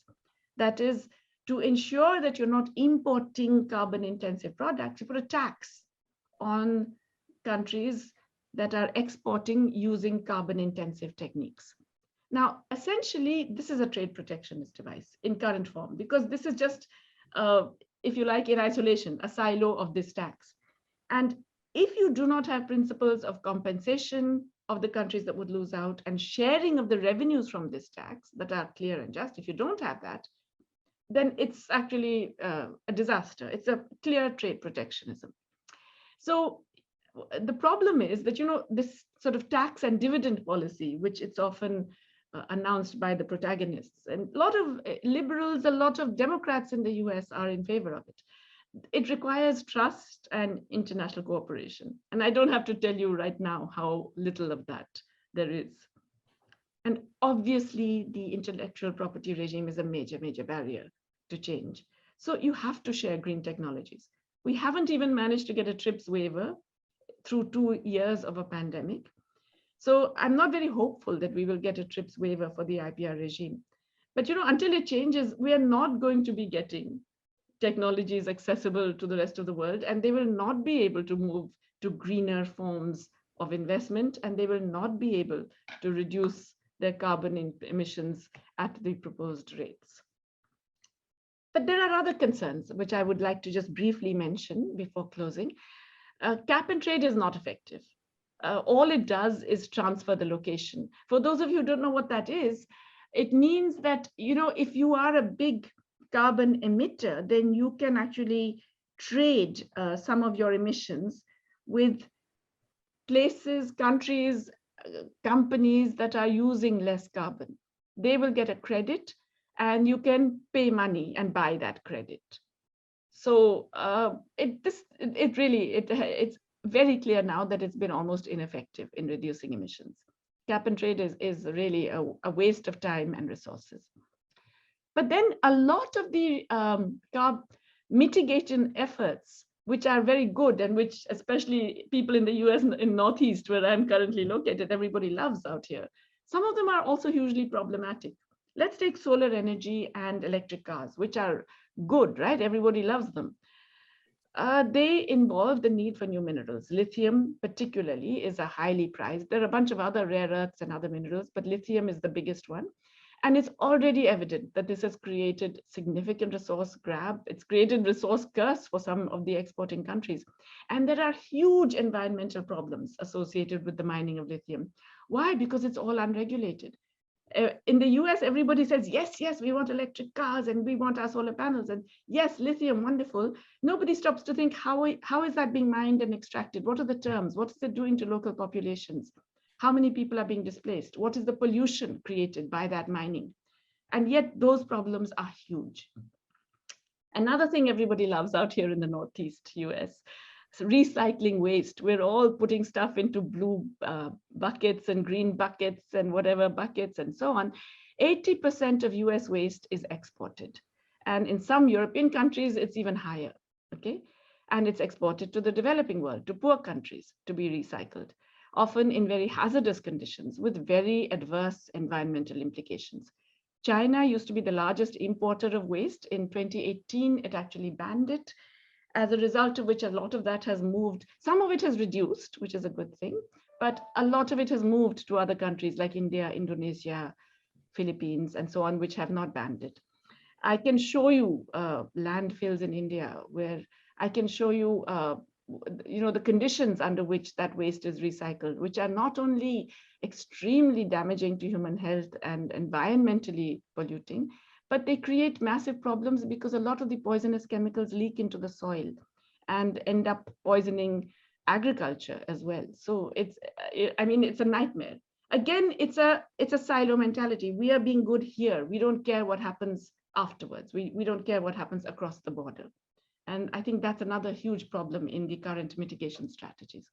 That is to ensure that you're not importing carbon intensive products, you put a tax on countries that are exporting using carbon intensive techniques. Now, essentially, this is a trade protectionist device in current form, because this is just, if you like, in isolation, a silo of this tax. And if you do not have principles of compensation of the countries that would lose out and sharing of the revenues from this tax that are clear and just, if you don't have that, then it's actually a disaster. It's a clear trade protectionism. So the problem is that, this sort of tax and dividend policy, which it's often announced by the protagonists, and a lot of liberals, a lot of Democrats in the US are in favor of it. It requires trust and international cooperation. And I don't have to tell you right now how little of that there is. And obviously, the intellectual property regime is a major, major barrier to change. So you have to share green technologies. We haven't even managed to get a TRIPS waiver through 2 years of a pandemic. So I'm not very hopeful that we will get a TRIPS waiver for the IPR regime. But until it changes, we are not going to be getting technologies accessible to the rest of the world, and they will not be able to move to greener forms of investment, and they will not be able to reduce their carbon emissions at the proposed rates. But there are other concerns, which I would like to just briefly mention before closing. Cap and trade is not effective. All it does is transfer the location. For those of you who don't know what that is, it means that, if you are a big carbon emitter, then you can actually trade some of your emissions with places, countries, companies that are using less carbon. They will get a credit and you can pay money and buy that credit. So it's very clear now that it's been almost ineffective in reducing emissions. Cap and trade is really a waste of time and resources. But then a lot of the mitigation efforts, which are very good and which especially people in the US in Northeast, where I'm currently located, everybody loves out here. Some of them are also hugely problematic. Let's take solar energy and electric cars, which are good, right? Everybody loves them. They involve the need for new minerals. Lithium particularly is a highly prized. There are a bunch of other rare earths and other minerals, but lithium is the biggest one. And it's already evident that this has created significant resource grab. It's created resource curse for some of the exporting countries. And there are huge environmental problems associated with the mining of lithium. Why? Because it's all unregulated. In the US, everybody says, yes, yes, we want electric cars and we want our solar panels. And yes, lithium, wonderful. Nobody stops to think, how is that being mined and extracted? What are the terms? What is it doing to local populations? How many people are being displaced? What is the pollution created by that mining? And yet those problems are huge. Another thing everybody loves out here in the Northeast US, so recycling waste. We're all putting stuff into blue buckets and green buckets and whatever buckets and so on. 80% of US waste is exported. And in some European countries, it's even higher, okay? And it's exported to the developing world, to poor countries to be recycled, often in very hazardous conditions with very adverse environmental implications. China used to be the largest importer of waste. In 2018, it actually banned it, as a result of which a lot of that has moved. Some of it has reduced, which is a good thing, but a lot of it has moved to other countries like India, Indonesia, Philippines, and so on, which have not banned it. I can show you landfills in India where I can show you the conditions under which that waste is recycled, which are not only extremely damaging to human health and environmentally polluting, but they create massive problems because a lot of the poisonous chemicals leak into the soil and end up poisoning agriculture as well. So it's a nightmare. Again, it's a silo mentality. We are being good here. We don't care what happens afterwards. We don't care what happens across the border. And I think that's another huge problem in the current mitigation strategies.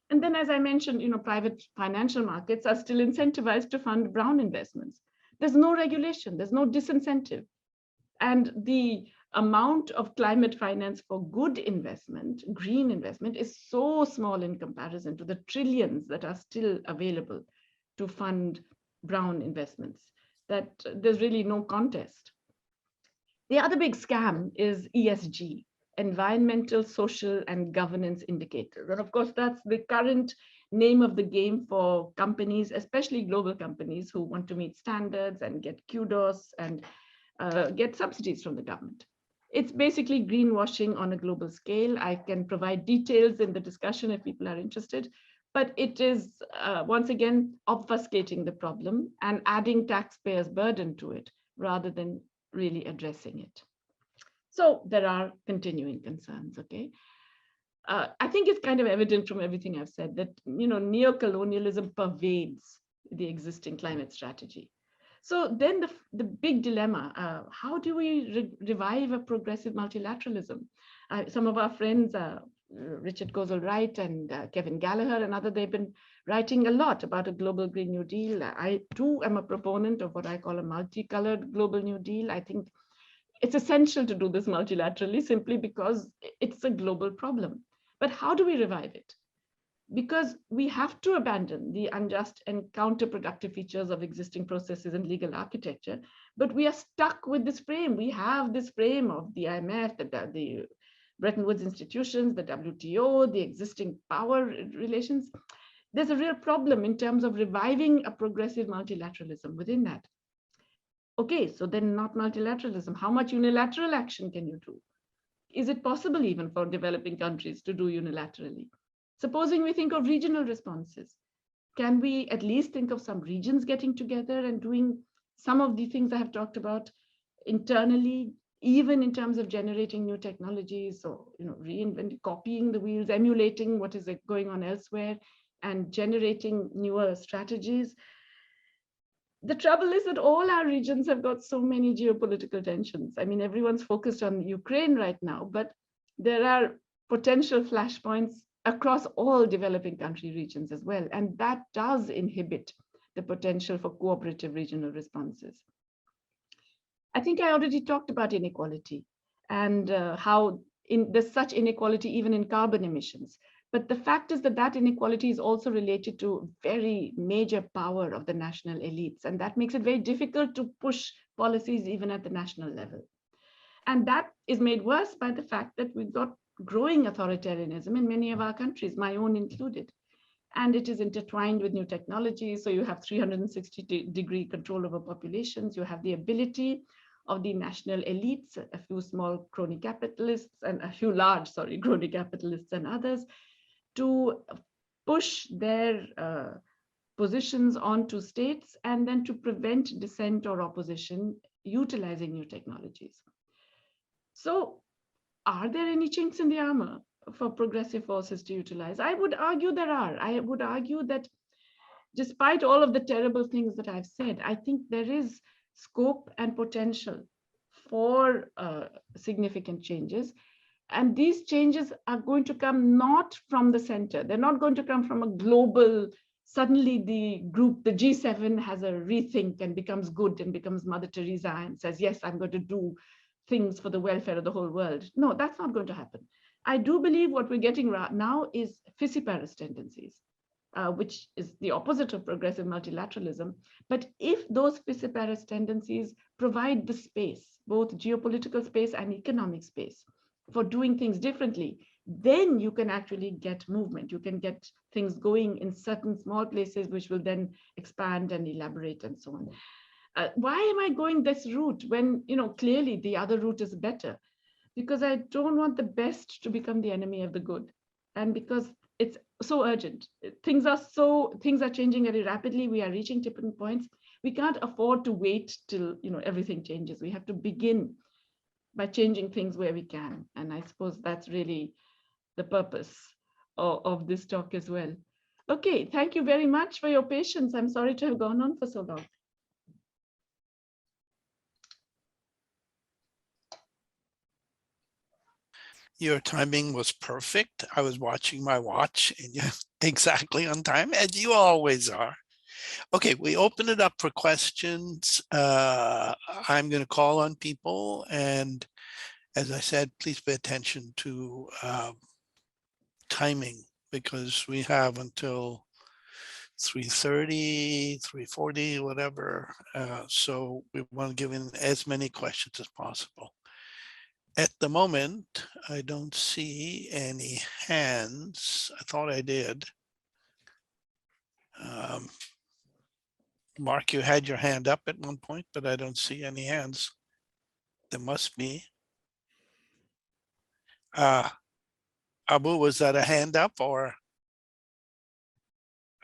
And then, as I mentioned, private financial markets are still incentivized to fund brown investments. There's no regulation, there's no disincentive. And the amount of climate finance for good investment, green investment, is so small in comparison to the trillions that are still available to fund brown investments that there's really no contest. The other big scam is ESG, environmental, social, and governance indicators. And of course, that's the current name of the game for companies, especially global companies who want to meet standards and get kudos and get subsidies from the government. It's basically greenwashing on a global scale. I can provide details in the discussion if people are interested, but it is once again obfuscating the problem and adding taxpayers' burden to it rather than really addressing it. So there are continuing concerns, okay? I think it's kind of evident from everything I've said that, you know, neocolonialism pervades the existing climate strategy. So then the big dilemma, how do we revive a progressive multilateralism? Some of our friends, Richard Gozal-Wright and Kevin Gallagher and others, they've been writing a lot about a global Green New Deal. I too am a proponent of what I call a multicolored global New Deal. I think it's essential to do this multilaterally simply because it's a global problem. But how do we revive it? Because we have to abandon the unjust and counterproductive features of existing processes and legal architecture, but we are stuck with this frame. We have this frame of the IMF, the Bretton Woods institutions, the WTO, the existing power relations. There's a real problem in terms of reviving a progressive multilateralism within that. Okay, so then not multilateralism. How much unilateral action can you do? Is it possible even for developing countries to do unilaterally? Supposing we think of regional responses, can we at least think of some regions getting together and doing some of the things I have talked about internally, even in terms of generating new technologies or, you know, reinventing, copying the wheels, emulating what is going on elsewhere and generating newer strategies? The trouble is that all our regions have got so many geopolitical tensions. I mean, everyone's focused on Ukraine right now, but there are potential flashpoints across all developing country regions as well. And that does inhibit the potential for cooperative regional responses. I think I already talked about inequality and how there's such inequality even in carbon emissions. But the fact is that that inequality is also related to very major power of the national elites. And that makes it very difficult to push policies even at the national level. And that is made worse by the fact that we've got growing authoritarianism in many of our countries, my own included. And it is intertwined with new technologies. So you have 360-degree control over populations. You have the ability of the national elites, a few small crony capitalists and a few large, crony capitalists and others, to push their positions onto states and then to prevent dissent or opposition utilizing new technologies. So are there any chinks in the armor for progressive forces to utilize? I would argue there are. I would argue that despite all of the terrible things that I've said, I think there is scope and potential for significant changes. And these changes are going to come not from the center. They're not going to come from a global, suddenly the group, the G7 has a rethink and becomes good and becomes Mother Teresa and says, yes, I'm going to do things for the welfare of the whole world. No, that's not going to happen. I do believe what we're getting right now is fissiparous tendencies, which is the opposite of progressive multilateralism. But if those fissiparous tendencies provide the space, both geopolitical space and economic space, for doing things differently, then you can actually get movement. You can get things going in certain small places, which will then expand and elaborate and so on. Why am I going this route when, you know, clearly the other route is better? Because I don't want the best to become the enemy of the good. And because it's so urgent. Things are changing very rapidly. We are reaching tipping points. We can't afford to wait till, you know, everything changes. We have to begin by changing things where we can. And I suppose that's really the purpose of this talk as well. Okay, thank you very much for your patience. I'm sorry to have gone on for so long. Your timing was perfect. I was watching my watch and you're exactly on time, as you always are. Okay, we open it up for questions. I'm going to call on people, and as I said, please pay attention to timing, because we have until 3:30, 3:40, whatever. So we want to give in as many questions as possible. At the moment, I don't see any hands. I thought I did. Mark, you had your hand up at one point, but I don't see any hands. There must be. Abu, was that a hand up or?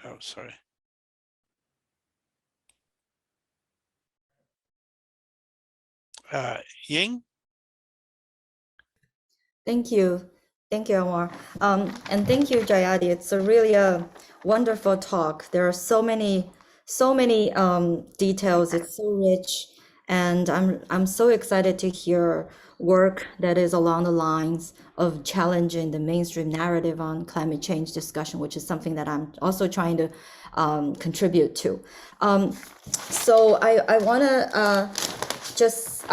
Oh, sorry. Ying? Thank you. Thank you, Anwar. And thank you, Jayati. It's a really a wonderful talk. There are so many details. It's so rich. And I'm so excited to hear work that is along the lines of challenging the mainstream narrative on climate change discussion, which is something that I'm also trying to contribute to. So I want to just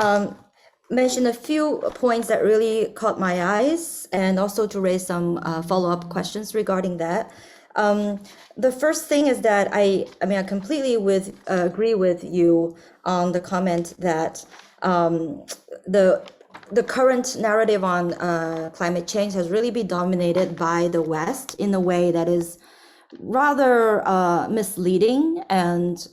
mention a few points that really caught my eyes, and also to raise some follow-up questions regarding that. The first thing is that I completely agree with you on the comment that the current narrative on climate change has really been dominated by the West in a way that is rather misleading, and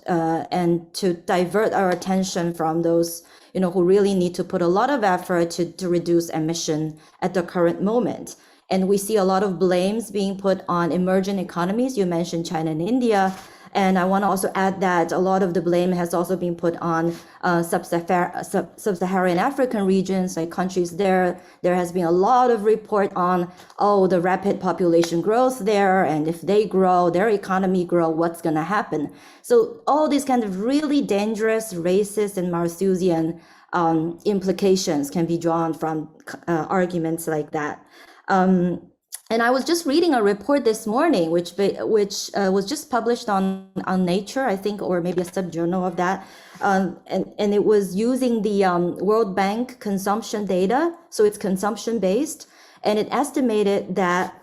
to divert our attention from those who really need to put a lot of effort to reduce emission at the current moment. And we see a lot of blames being put on emerging economies. You mentioned China and India. And I want to also add that a lot of the blame has also been put on sub-Saharan African regions, like countries there. There has been a lot of report on, the rapid population growth there, and if they grow, their economy grow, what's going to happen? So all these kind of really dangerous, racist, and Malthusian implications can be drawn from arguments like that. And I was just reading a report this morning, which was just published on Nature, I think, or maybe a subjournal of that. And it was using the World Bank consumption data. So it's consumption based. And it estimated that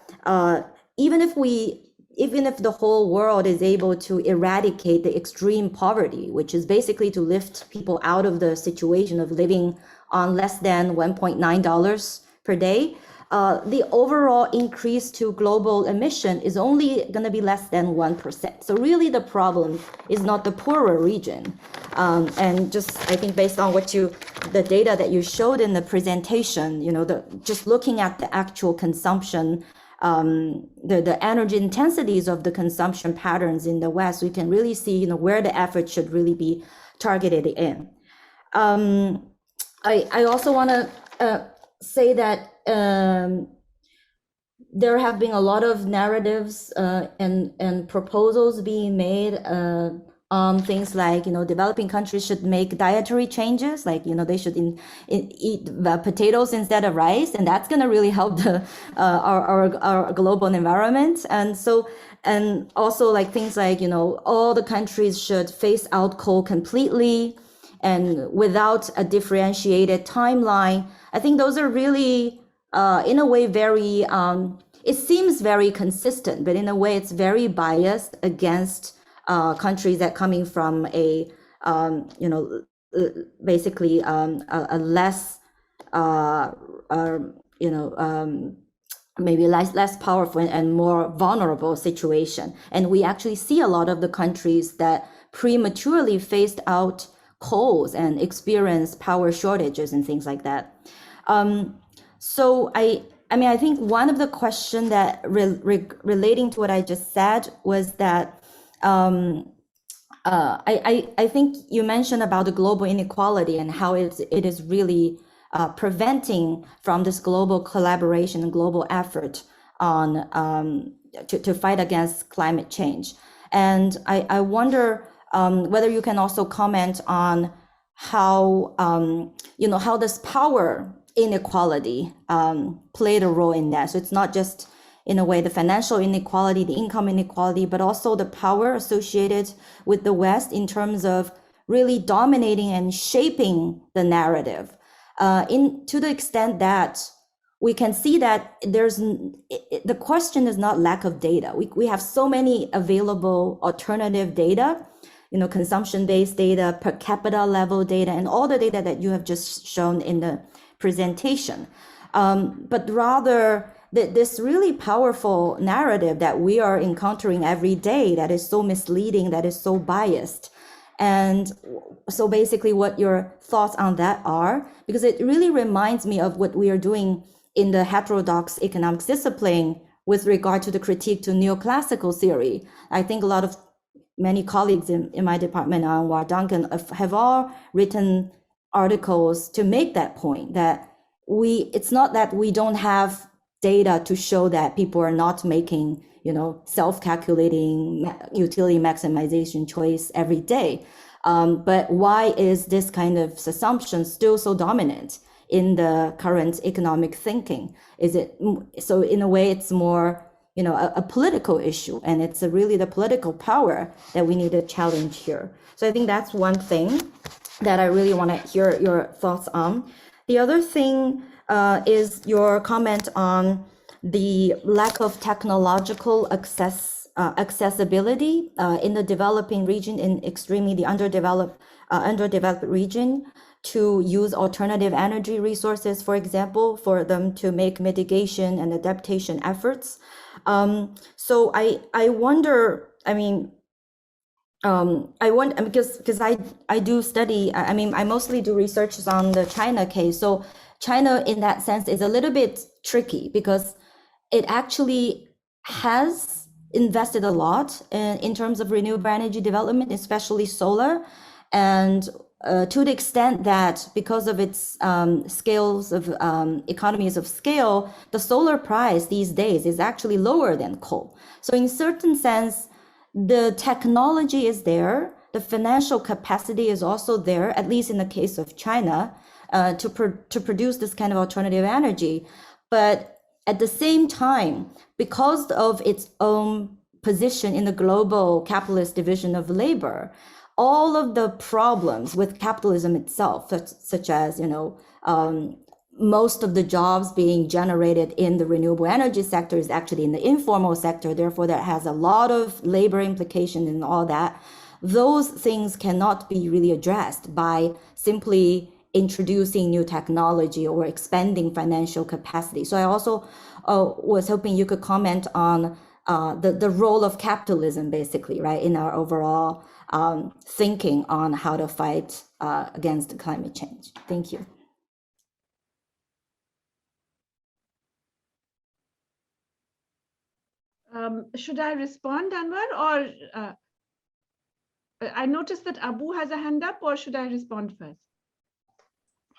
even if the whole world is able to eradicate the extreme poverty, which is basically to lift people out of the situation of living on less than $1.9 per day, the overall increase to global emission is only going to be less than 1%. So really the problem is not the poorer region. And just, I think based on the data that you showed in the presentation, just looking at the actual consumption, the energy intensities of the consumption patterns in the West, we can really see, where the effort should really be targeted in. I also want to say that there have been a lot of narratives and proposals being made on things like, developing countries should make dietary changes, like, they should eat potatoes instead of rice, and that's going to really help our global environment. And so, and also like things like, all the countries should phase out coal completely and without a differentiated timeline. I think those are really, in a way, very, it seems very consistent, but in a way it's very biased against countries that coming from a, basically a less, maybe less powerful and more vulnerable situation. And we actually see a lot of the countries that prematurely phased out coals and experience power shortages and things like that. So I think one of the questions that relating to what I just said was that I think you mentioned about the global inequality and how it is really preventing from this global collaboration and global effort on to fight against climate change. And I wonder whether you can also comment on how how this power inequality played a role in that. So it's not just in a way the financial inequality, the income inequality, but also the power associated with the West in terms of really dominating and shaping the narrative. to the extent that we can see that the question is not lack of data. We have so many available alternative data, consumption-based data, per capita level data, and all the data that you have just shown in the presentation. But rather, this really powerful narrative that we are encountering every day that is so misleading, that is so biased. And so basically what your thoughts on that are, because it really reminds me of what we are doing in the heterodox economics discipline with regard to the critique to neoclassical theory. I think many colleagues in my department, Anwar, Duncan, have all written articles to make that point, that it's not that we don't have data to show that people are not making, self-calculating utility maximization choice every day. But why is this kind of assumption still so dominant in the current economic thinking? So in a way, it's more, a political issue, and it's really the political power that we need to challenge here. So I think that's one thing that I really want to hear your thoughts on. The other thing is your comment on the lack of technological accessibility in the developing region, in extremely the underdeveloped region, to use alternative energy resources, for example, for them to make mitigation and adaptation efforts. So I wonder, because I do study, I mostly do research on the China case. So China in that sense is a little bit tricky because it actually has invested a lot in terms of renewable energy development, especially solar. And to the extent that because of its scales of economies of scale, the solar price these days is actually lower than coal. So in certain sense, the technology is there, the financial capacity is also there, at least in the case of China, to produce this kind of alternative energy. But at the same time, because of its own position in the global capitalist division of labor, all of the problems with capitalism itself, such as, most of the jobs being generated in the renewable energy sector is actually in the informal sector. Therefore, that has a lot of labor implications and all that. Those things cannot be really addressed by simply introducing new technology or expanding financial capacity. So I also was hoping you could comment on the role of capitalism, basically, right, in our overall thinking on how to fight against climate change. Thank you. Should I respond, Anwar, or I noticed that Abu has a hand up, or should I respond first?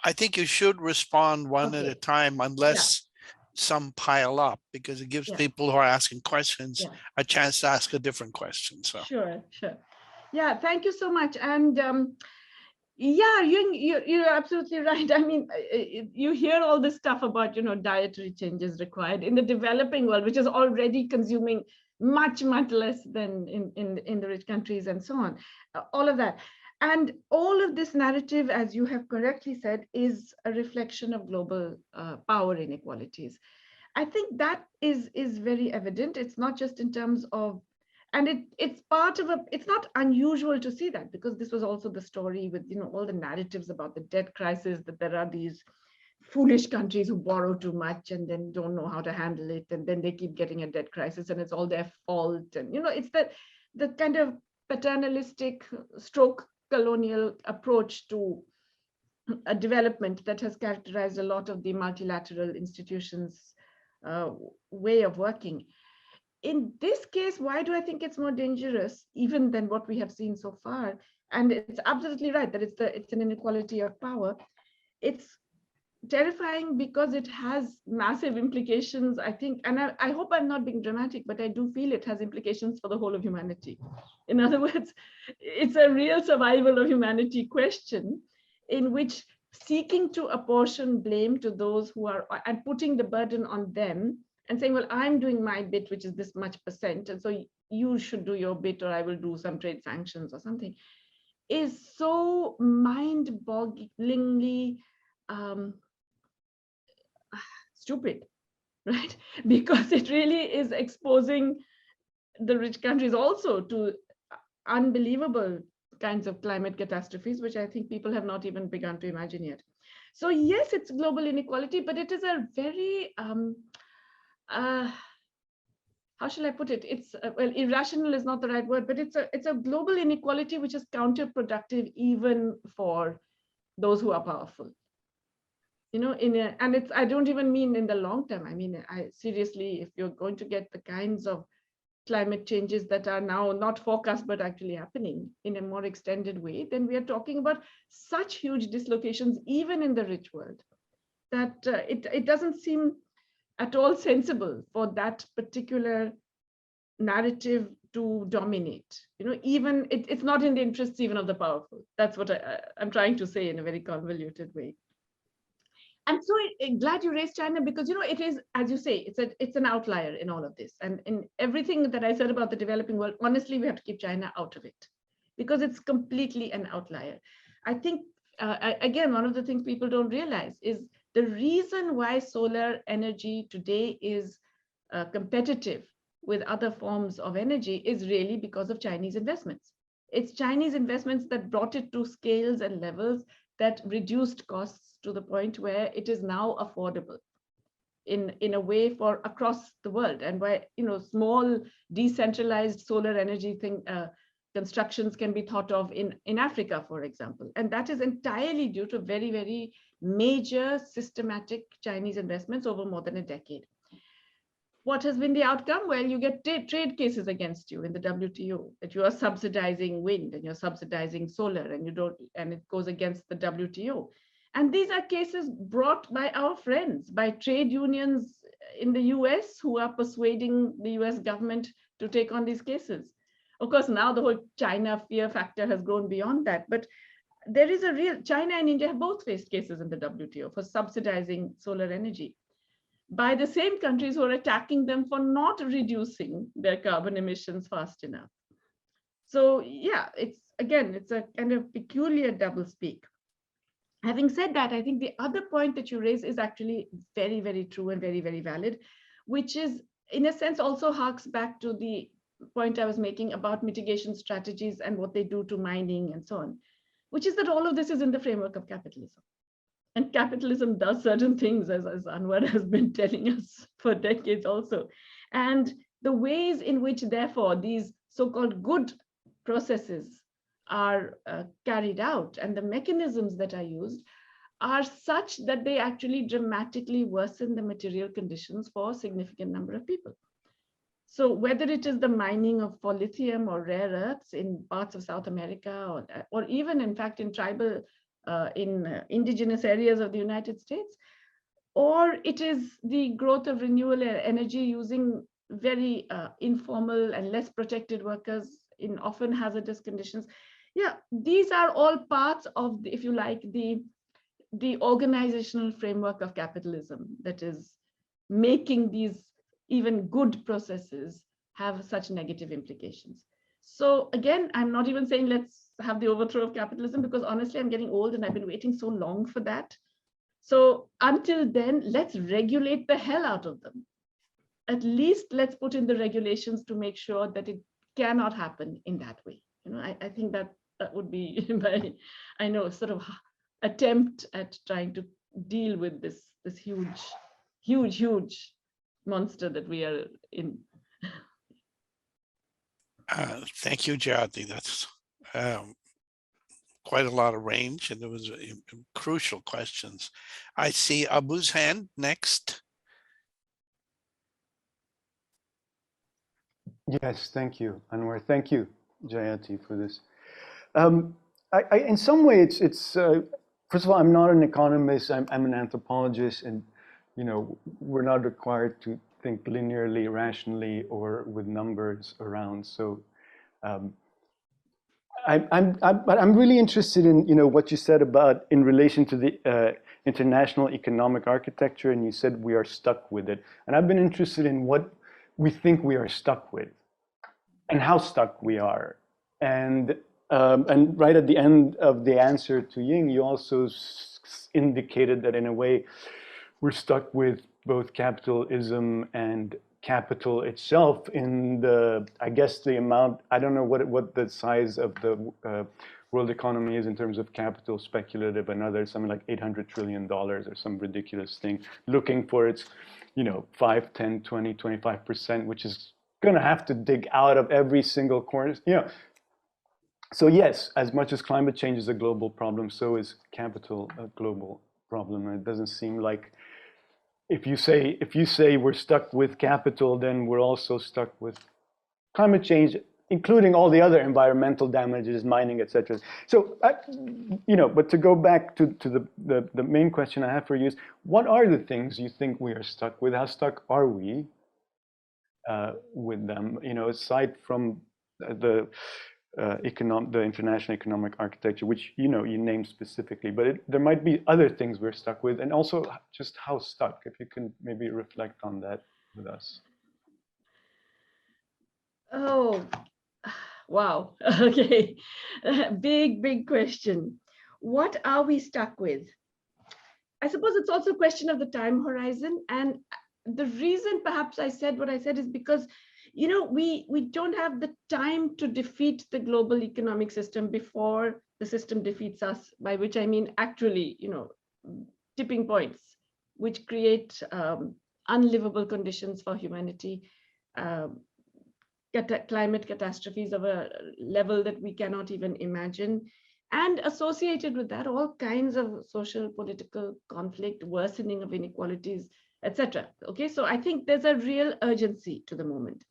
I think you should respond one at Okay. a time, unless some pile up, because it gives people who are asking questions a chance to ask a different question. So sure. Yeah, thank you so much. And yeah, you're absolutely right. I mean, you hear all this stuff about, dietary changes required in the developing world, which is already consuming much less than in the rich countries and so on, all of that. And all of this narrative, as you have correctly said, is a reflection of global power inequalities. I think that is very evident. It's not just in terms of, and it's part of it's not unusual to see that, because this was also the story with, all the narratives about the debt crisis, that there are these foolish countries who borrow too much and then don't know how to handle it. And then they keep getting a debt crisis and it's all their fault. And, it's the kind of paternalistic stroke colonial approach to a development that has characterized a lot of the multilateral institutions' way of working. In this case, why do I think it's more dangerous even than what we have seen so far? And it's absolutely right that it's an inequality of power. It's terrifying because it has massive implications, I think, and I hope I'm not being dramatic, but I do feel it has implications for the whole of humanity. In other words, it's a real survival of humanity question in which seeking to apportion blame to those who are, and putting the burden on them and saying, well, I'm doing my bit, which is this much percent, and so you should do your bit, or I will do some trade sanctions or something, is so mind-bogglingly stupid, right? Because it really is exposing the rich countries also to unbelievable kinds of climate catastrophes, which I think people have not even begun to imagine yet. So yes, it's global inequality, but it is a very, how shall I put it? It's well, irrational is not the right word, but it's a global inequality which is counterproductive even for those who are powerful. You know, and it's, I don't even mean in the long term. I mean, seriously, if you're going to get the kinds of climate changes that are now not forecast but actually happening in a more extended way, then we are talking about such huge dislocations even in the rich world that it doesn't seem at all sensible for that particular narrative to dominate. You know, even it's not in the interests even of the powerful. That's what I'm trying to say in a very convoluted way. And so glad you raised China, because, you know, it is, as you say, it's an outlier in all of this. And in everything that I said about the developing world, honestly, we have to keep China out of it because it's completely an outlier. I think, again, one of the things people don't realize is the reason why solar energy today is competitive with other forms of energy is really because of Chinese investments. It's Chinese investments that brought it to scales and levels that reduced costs to the point where it is now affordable in a way for across the world, and why, you know, small decentralized solar energy constructions can be thought of in Africa, for example. And that is entirely due to very, very major systematic Chinese investments over more than a decade. What has been the outcome? Well, you get trade cases against you in the WTO that you are subsidizing wind and you're subsidizing solar, and it goes against the WTO. And these are cases brought by our friends, by trade unions in the US who are persuading the US government to take on these cases. Of course, now the whole China fear factor has grown beyond that, but there is a real, China and India have both faced cases in the WTO for subsidizing solar energy by the same countries who are attacking them for not reducing their carbon emissions fast enough. So yeah, it's a kind of peculiar doublespeak. Having said that, I think the other point that you raise is actually very, very true and very, very valid, which is in a sense also harks back to the point I was making about mitigation strategies and what they do to mining and so on, which is that all of this is in the framework of capitalism. And capitalism does certain things, as Anwar has been telling us for decades also. And the ways in which, therefore, these so-called good processes are carried out and the mechanisms that are used are such that they actually dramatically worsen the material conditions for a significant number of people. So whether it is the mining for lithium or rare earths in parts of South America, or even, in fact, in tribal indigenous areas of the United States, or it is the growth of renewable energy using very informal and less protected workers in often hazardous conditions. Yeah, these are all parts of, if you like, the organizational framework of capitalism that is making these even good processes have such negative implications. So again, I'm not even saying let's have the overthrow of capitalism, because honestly, I'm getting old and I've been waiting so long for that. So until then, let's regulate the hell out of them. At least let's put in the regulations to make sure that it cannot happen in that way. You know, I think that would be my, I know, sort of attempt at trying to deal with this huge monster that we are in. Thank you, Jayati. That's quite a lot of range, and there was crucial questions. I see Abu's hand next. Yes, thank you, Anwar. Thank you, Jayati, for this. In some way, it's first of all, I'm not an economist. I'm an anthropologist, and you know, we're not required to think linearly, rationally, or with numbers around. So, but I'm really interested in, you know, what you said about in relation to the international economic architecture, and you said we are stuck with it. And I've been interested in what we think we are stuck with, and how stuck we are. And And right at the end of the answer to Ying, you also indicated that in a way we're stuck with both capitalism and capital itself in the, I guess the amount, I don't know what the size of the world economy is in terms of capital, speculative and others, something like $800 trillion or some ridiculous thing, looking for its, 5, 10, 20, 25%, which is going to have to dig out of every single corner, So yes, as much as climate change is a global problem, so is capital a global problem. And it doesn't seem like if you say we're stuck with capital, then we're also stuck with climate change, including all the other environmental damages, mining, etc. So, but to go back to the main question I have for you is, what are the things you think we are stuck with? How stuck are we with them? Aside from the international economic architecture, which you named specifically, but there might be other things we're stuck with, and also just how stuck, if you can maybe reflect on that with us. Oh, wow. Okay. Big question. What are we stuck with? I suppose it's also a question of the time horizon. And the reason perhaps I said what I said is because we don't have the time to defeat the global economic system before the system defeats us, by which I mean actually, tipping points, which create unlivable conditions for humanity, climate catastrophes of a level that we cannot even imagine, and associated with that, all kinds of social, political conflict, worsening of inequalities, etc. Okay, so I think there's a real urgency to the moment.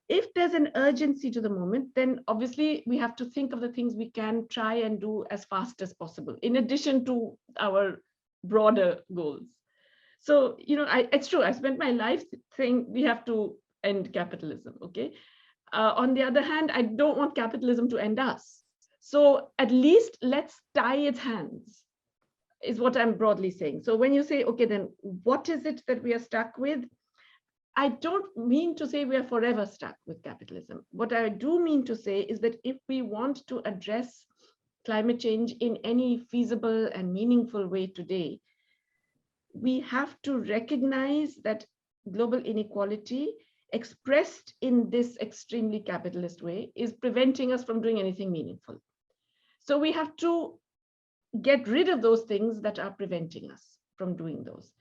If there's an urgency to the moment, then obviously we have to think of the things we can try and do as fast as possible, in addition to our broader goals. So, it's true, I spent my life saying we have to end capitalism, okay? On the other hand, I don't want capitalism to end us. So at least let's tie its hands, is what I'm broadly saying. So when you say, okay, then what is it that we are stuck with? I don't mean to say we are forever stuck with capitalism. What I do mean to say is that if we want to address climate change in any feasible and meaningful way today, we have to recognize that global inequality expressed in this extremely capitalist way is preventing us from doing anything meaningful. So we have to get rid of those things that are preventing us from doing those.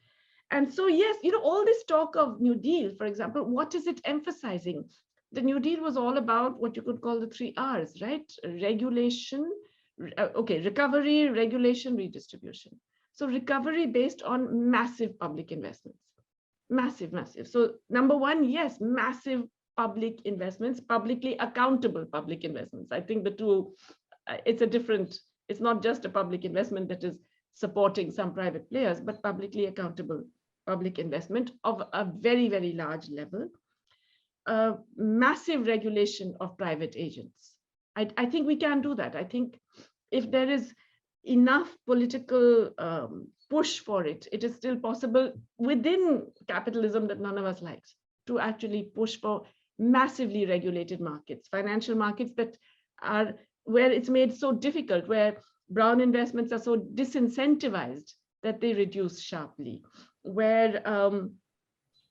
And so, yes, all this talk of New Deal, for example, what is it emphasizing? The New Deal was all about what you could call the 3 R's, right? Regulation, recovery, regulation, redistribution. So recovery based on massive public investments, massive. So number one, yes, massive public investments, publicly accountable public investments. I think the two, it's not just a public investment that is supporting some private players, but publicly accountable public investment of a very, very large level. Massive regulation of private agents. I think we can do that. I think if there is enough political push for it, it is still possible within capitalism that none of us likes to actually push for massively regulated markets, financial markets that are where it's made so difficult, where brown investments are so disincentivized that they reduce sharply, where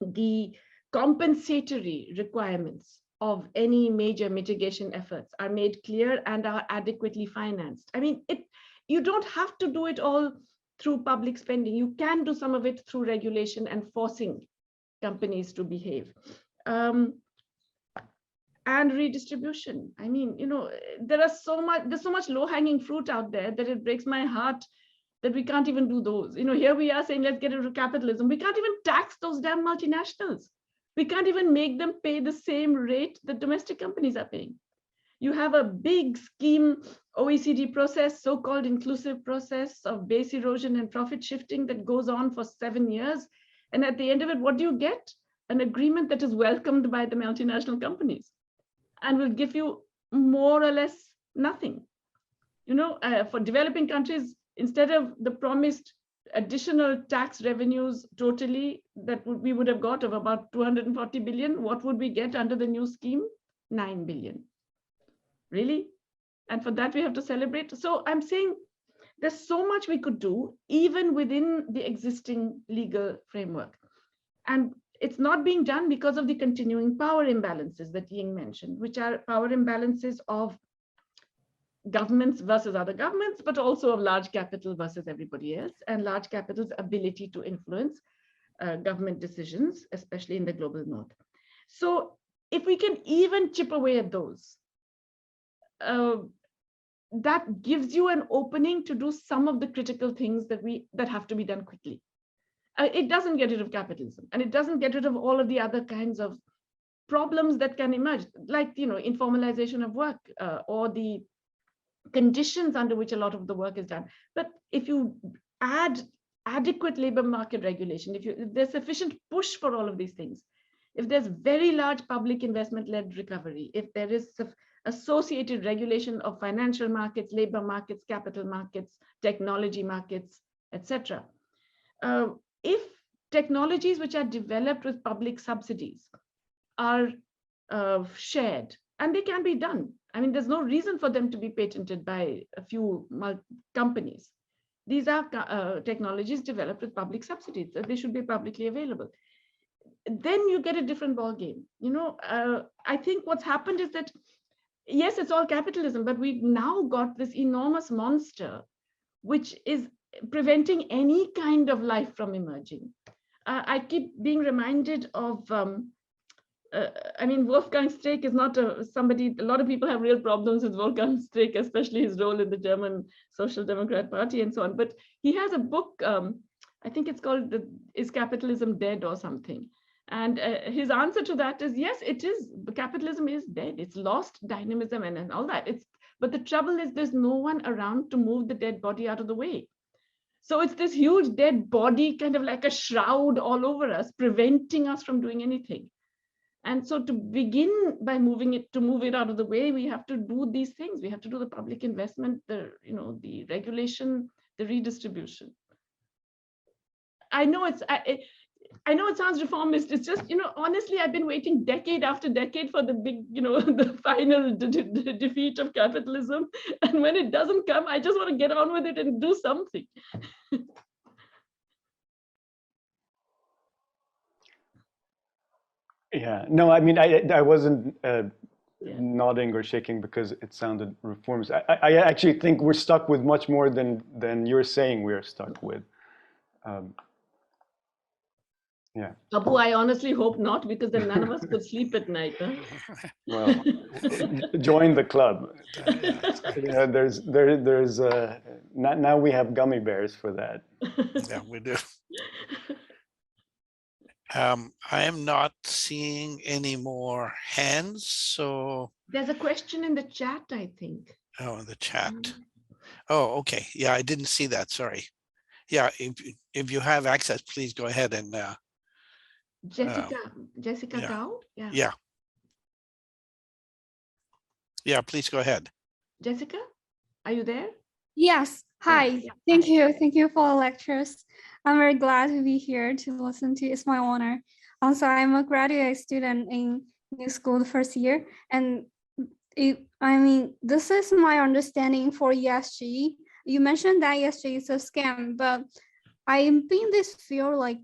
the compensatory requirements of any major mitigation efforts are made clear and are adequately financed. I mean, you don't have to do it all through public spending. You can do some of it through regulation and forcing companies to behave. And redistribution. I mean, there's so much low-hanging fruit out there that it breaks my heart that we can't even do those. Here we are saying, let's get rid of capitalism. We can't even tax those damn multinationals. We can't even make them pay the same rate that domestic companies are paying. You have a big scheme, OECD process, so-called inclusive process of base erosion and profit shifting that goes on for 7 years. And at the end of it, what do you get? An agreement that is welcomed by the multinational companies and will give you more or less nothing. For developing countries, instead of the promised additional tax revenues totally that we would have got of about 240 billion, what would we get under the new scheme? 9 billion. Really? And for that, we have to celebrate. So I'm saying there's so much we could do, even within the existing legal framework. And it's not being done because of the continuing power imbalances that Ying mentioned, which are power imbalances of governments versus other governments, but also of large capital versus everybody else, and large capital's ability to influence government decisions, especially in the global north. So if we can even chip away at those, that gives you an opening to do some of the critical things that have to be done quickly. It doesn't get rid of capitalism, and it doesn't get rid of all of the other kinds of problems that can emerge, like informalization of work or the conditions under which a lot of the work is done. But if you add adequate labor market regulation, if there's sufficient push for all of these things, if there's very large public investment-led recovery, if there is associated regulation of financial markets, labor markets, capital markets, technology markets, etc. If technologies which are developed with public subsidies are shared, and they can be done. I mean, there's no reason for them to be patented by a few companies. These are technologies developed with public subsidies, so they should be publicly available. Then you get a different ballgame. I think what's happened is that, yes, it's all capitalism, but we've now got this enormous monster, which is preventing any kind of life from emerging. I keep being reminded of, I mean, Wolfgang Streeck is not somebody, a lot of people have real problems with Wolfgang Streeck, especially his role in the German Social Democrat Party and so on. But he has a book, I think it's called Is Capitalism Dead or something? And his answer to that is, yes, it is. Capitalism is dead. It's lost dynamism and all that. But the trouble is there's no one around to move the dead body out of the way. So it's this huge dead body, kind of like a shroud all over us, preventing us from doing anything. And so to begin by move it out of the way, we have to do these things. We have to do the public investment, the regulation, the redistribution. I know it sounds reformist. It's just, honestly, I've been waiting decade after decade for the big, the final defeat of capitalism. And when it doesn't come, I just want to get on with it and do something. Yeah, no, I mean, I wasn't nodding or shaking because it sounded reformist. I actually think we're stuck with much more than you're saying we're stuck with. Yeah. Abu, I honestly hope not, because then none of us could sleep at night. Huh? Well, join the club. There's now we have gummy bears for that. Yeah, we do. I am not seeing any more hands, so. There's a question in the chat, I think. Oh, in the chat. Oh, okay. Yeah, I didn't see that. Sorry. Yeah, if you have access, please go ahead and. Jessica yeah. Gao? Yeah. Yeah, please go ahead. Jessica, are you there? Yes. Hi. Yeah. Thank you. Thank you for the lectures. I'm very glad to be here to listen to. It's my honor. Also, I'm a graduate student in New School the first year, and this is my understanding for ESG. You mentioned that ESG is a scam, but I've been in this field like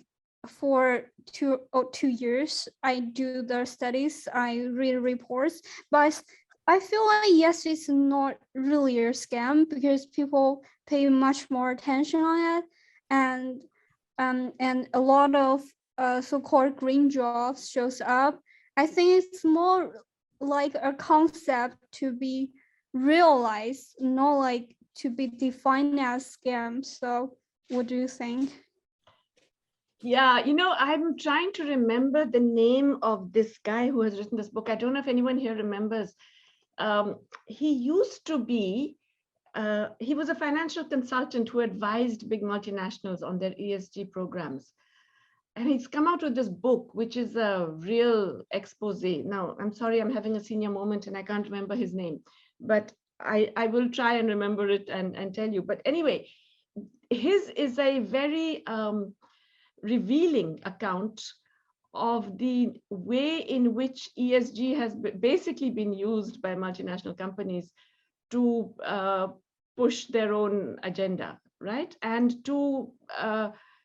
for 2 years. I do the studies, I read reports, but I feel like ESG is not really a scam because people pay much more attention on it, and a lot of so-called green jobs shows up. I think it's more like a concept to be realized, not like to be defined as scam. So what do you think? Yeah, I'm trying to remember the name of this guy who has written this book. I don't know if anyone here remembers. He used to be, he was a financial consultant who advised big multinationals on their ESG programs. And he's come out with this book, which is a real expose. Now, I'm sorry, I'm having a senior moment and I can't remember his name, but I will try and remember it and tell you. But anyway, his is a very revealing account of the way in which ESG has basically been used by multinational companies to push their own agenda, right? And to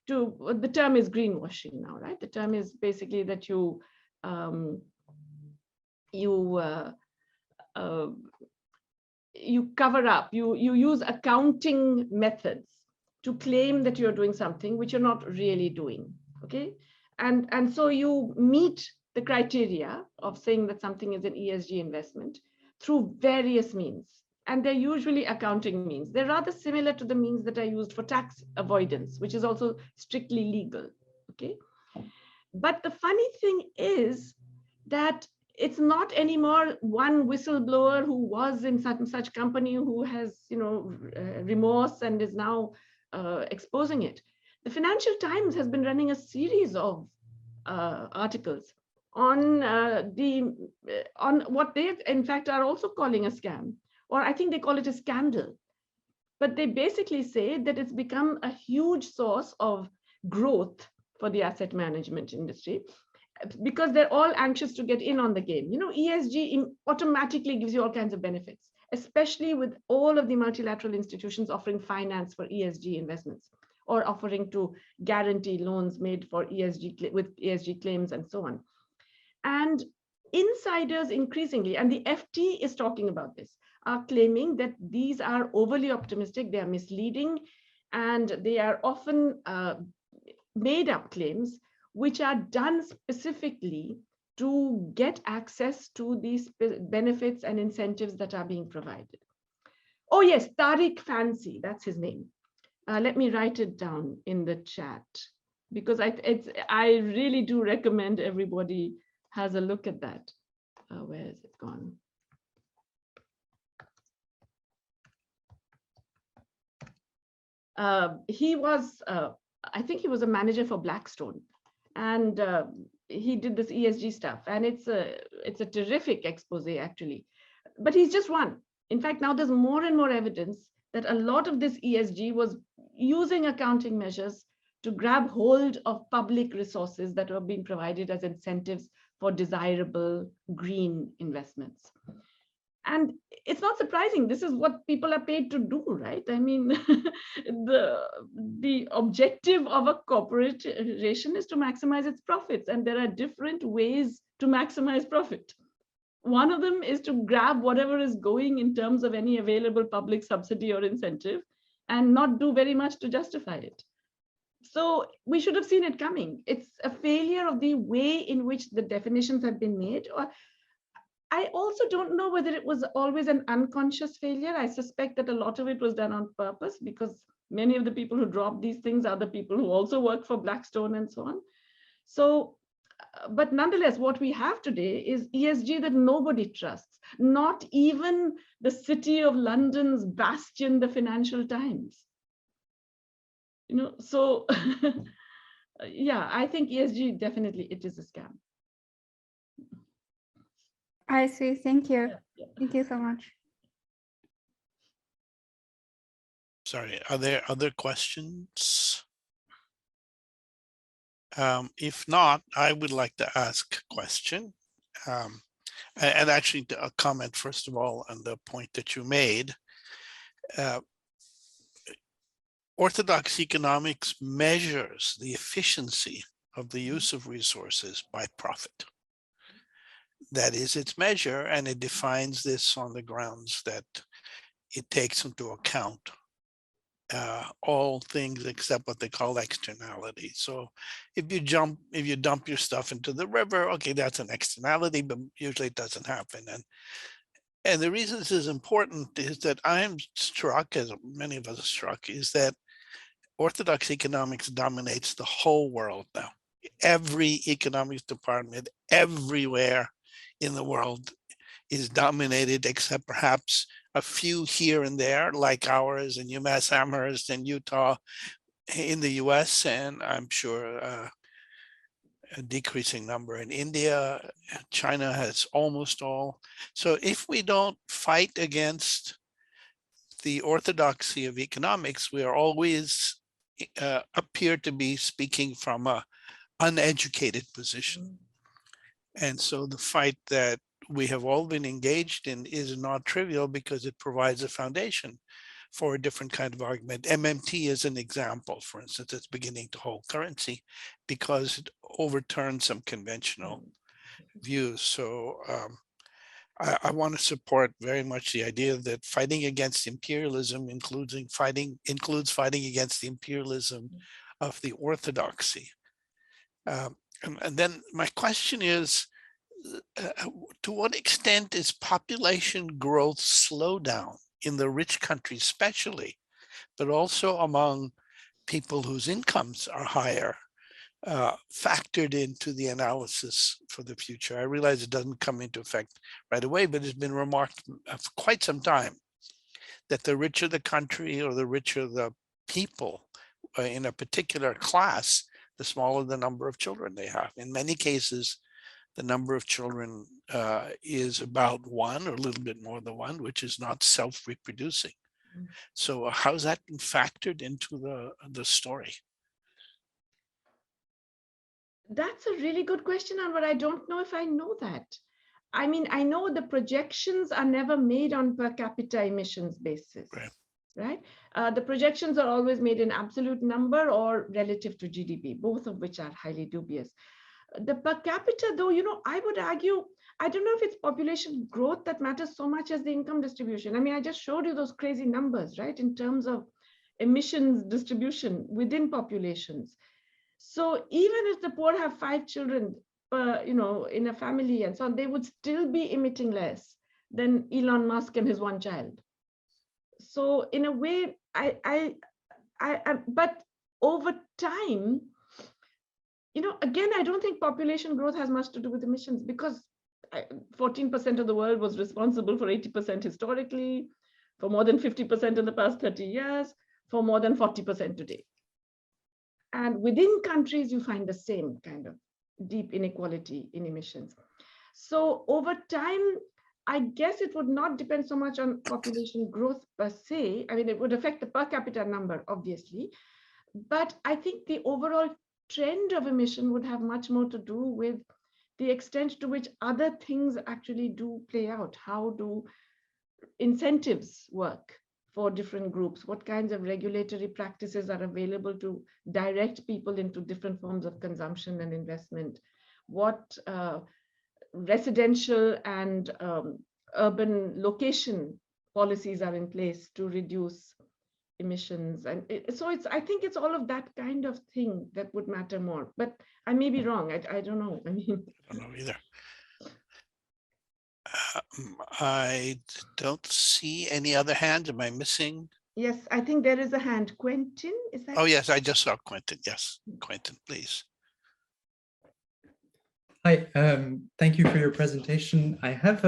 the term is greenwashing now, right? The term is basically that you cover up, you use accounting methods to claim that you're doing something which you're not really doing, okay? And so you meet the criteria of saying that something is an ESG investment through various means. And they're usually accounting means. They're rather similar to the means that are used for tax avoidance, which is also strictly legal, okay? But the funny thing is that it's not anymore one whistleblower who was in such and such company who has, remorse and is now exposing it. The Financial Times has been running a series of articles on what they in fact are also calling a scam, or I think they call it a scandal. But they basically say that it's become a huge source of growth for the asset management industry, because they're all anxious to get in on the game. ESG automatically gives you all kinds of benefits, especially with all of the multilateral institutions offering finance for ESG investments, or offering to guarantee loans made for ESG with ESG claims and so on. And insiders increasingly, and the FT is talking about this, are claiming that these are overly optimistic, they are misleading, and they are often made up claims which are done specifically to get access to these benefits and incentives that are being provided. Oh yes, Tariq Fancy, that's his name. Let me write it down in the chat, because I really do recommend everybody has a look at that. Where is it gone? He was, I think he was a manager for Blackstone, and he did this ESG stuff, and it's a terrific expose actually. But he's just one. In fact, now there's more and more evidence that a lot of this ESG was using accounting measures to grab hold of public resources that were being provided as incentives for desirable green investments. And it's not surprising. This is what people are paid to do, right? I mean, the objective of a corporation is to maximize its profits, and there are different ways to maximize profit. One of them is to grab whatever is going in terms of any available public subsidy or incentive and not do very much to justify it. So we should have seen it coming. It's a failure of the way in which the definitions have been made. Or I also don't know whether it was always an unconscious failure. I suspect that a lot of it was done on purpose, because many of the people who drop these things are the people who also work for Blackstone and so on. So, but nonetheless, what we have today is ESG that nobody trusts, not even the City of London's bastion, the Financial Times. So yeah, I think ESG, definitely it is a scam. I see. Thank you. Yeah. Thank you so much. Sorry, are there other questions? If not, I would like to ask a question. And actually a comment, first of all, on the point that you made. Orthodox economics measures the efficiency of the use of resources by profit. That is its measure, and it defines this on the grounds that it takes into account all things except what they call externality. So if you dump your stuff into the river, okay, that's an externality, but usually it doesn't happen. And the reason this is important is that I'm struck, as many of us are struck, is that Orthodox economics dominates the whole world now. Every economics department everywhere in the world is dominated, except perhaps a few here and there, like ours in UMass Amherst and Utah in the US, and I'm sure a decreasing number in India. China has almost all. So if we don't fight against the orthodoxy of economics, we are always appear to be speaking from a uneducated position. And so the fight that we have all been engaged in is not trivial because it provides a foundation for a different kind of argument. MMT is an example, for instance, it's beginning to hold currency because it overturns some conventional views. So I want to support very much the idea that fighting against imperialism includes fighting against the imperialism of the orthodoxy. And then my question is, to what extent is population growth slowdown in the rich countries especially, but also among people whose incomes are higher, factored into the analysis for the future? I realize it doesn't come into effect right away, but it's been remarked for quite some time that the richer the country or the richer the people in a particular class, the smaller the number of children they have. In many cases, the number of children is about one or a little bit more than one, which is not self-reproducing. So how's that been factored into the story? That's a really good question, Anwar. I don't know if I know that. I mean, I know the projections are never made on per capita emissions basis, right? The projections are always made in absolute number or relative to GDP, both of which are highly dubious. The per capita, though, you know, I would argue, I don't know if it's population growth that matters so much as the income distribution. I mean, I just showed you those crazy numbers, right, in terms of emissions distribution within populations. So even if the poor have 5 children, you know, in a family and so on, they would still be emitting less than Elon Musk and his one child. So in a way, but over time, you know, again, I don't think population growth has much to do with emissions because 14% of the world was responsible for 80% historically, for more than 50% in the past 30 years, for more than 40% today. And within countries, you find the same kind of deep inequality in emissions. So over time, I guess it would not depend so much on population growth per se. I mean, it would affect the per capita number, obviously. But I think the overall trend of emission would have much more to do with the extent to which other things actually do play out. How do incentives work for different groups? What kinds of regulatory practices are available to direct people into different forms of consumption and investment? What residential and urban location policies are in place to reduce emissions? And so I think it's all of that kind of thing that would matter more, but I may be wrong. I don't know. I mean, I don't know either. I don't see any other hands. Am I missing? Yes, I think there is a hand. Quentin, is that? Oh, yes, I just saw Quentin. Yes, Quentin, please. Hi, thank you for your presentation. I have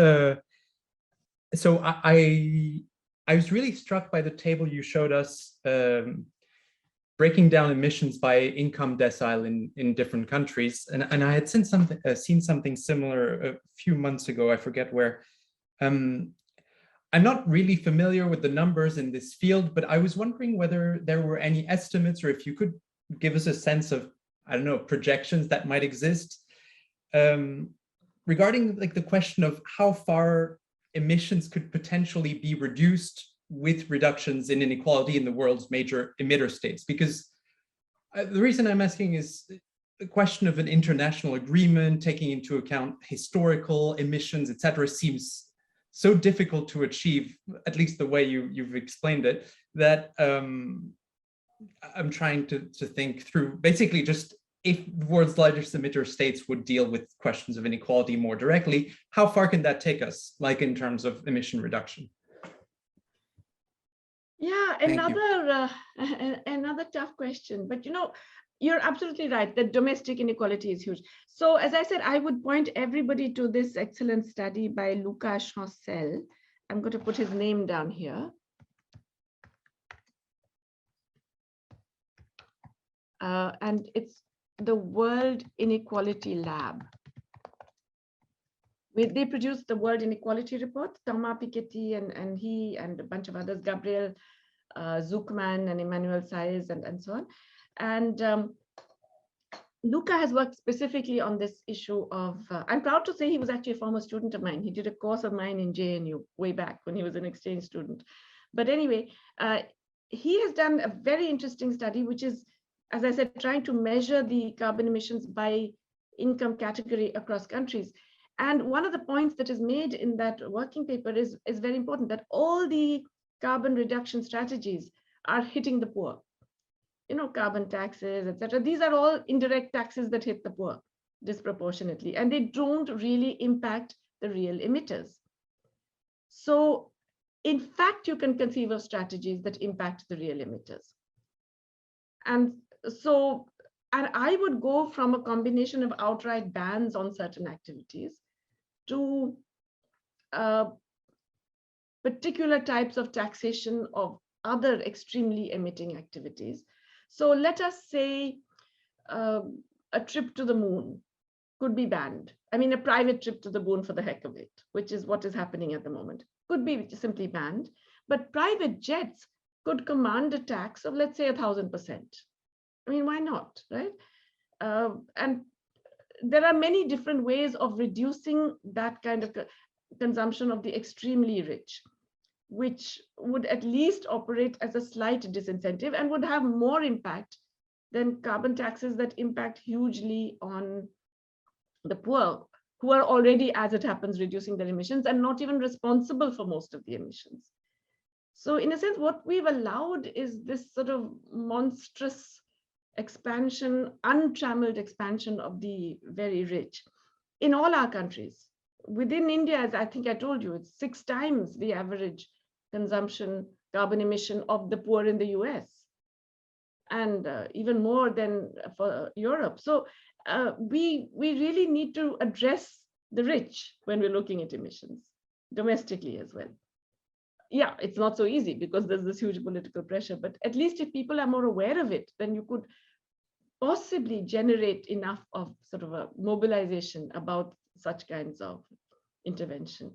so I was really struck by the table you showed us, breaking down emissions by income decile in different countries. And I had seen something similar a few months ago, I forget where. I'm not really familiar with the numbers in this field, but I was wondering whether there were any estimates or if you could give us a sense of, I don't know, projections that might exist regarding like the question of how far emissions could potentially be reduced with reductions in inequality in the world's major emitter states. Because the reason I'm asking is the question of an international agreement, taking into account historical emissions, et cetera, seems so difficult to achieve, at least the way you've explained it, that I'm trying to think through basically just if the world's largest emitter states would deal with questions of inequality more directly, how far can that take us, like in terms of emission reduction? Yeah, another tough question, but you know, you're absolutely right that domestic inequality is huge. So as I said, I would point everybody to this excellent study by Lucas Chancel. I'm going to put his name down here. And it's the World Inequality Lab. They produced the World Inequality Report, Thomas Piketty and he and a bunch of others, Gabriel Zuckman and Emmanuel Saez and so on. And Luca has worked specifically on this issue of, I'm proud to say he was actually a former student of mine. He did a course of mine in JNU way back when he was an exchange student. But anyway, he has done a very interesting study, which is, as I said, trying to measure the carbon emissions by income category across countries. And one of the points that is made in that working paper is very important, that all the carbon reduction strategies are hitting the poor. You know, carbon taxes, etc. These are all indirect taxes that hit the poor disproportionately, and they don't really impact the real emitters. So in fact, you can conceive of strategies that impact the real emitters. And so, and I would go from a combination of outright bans on certain activities to particular types of taxation of other extremely emitting activities. So let us say a trip to the moon could be banned. I mean, a private trip to the moon for the heck of it, which is what is happening at the moment, could be simply banned. But private jets could command a tax of, let's say, 1,000%. I mean, why not, right? And there are many different ways of reducing that kind of consumption of the extremely rich, which would at least operate as a slight disincentive and would have more impact than carbon taxes that impact hugely on the poor, who are already, as it happens, reducing their emissions and not even responsible for most of the emissions. So in a sense, what we've allowed is this sort of monstrous expansion, untrammeled expansion of the very rich in all our countries. Within India, as I think I told you, it's 6 times the average consumption carbon emission of the poor in the US, and even more than for Europe. So we really need to address the rich when we're looking at emissions domestically as well. Yeah, it's not so easy because there's this huge political pressure, but at least if people are more aware of it, then you could possibly generate enough of sort of a mobilization about such kinds of intervention.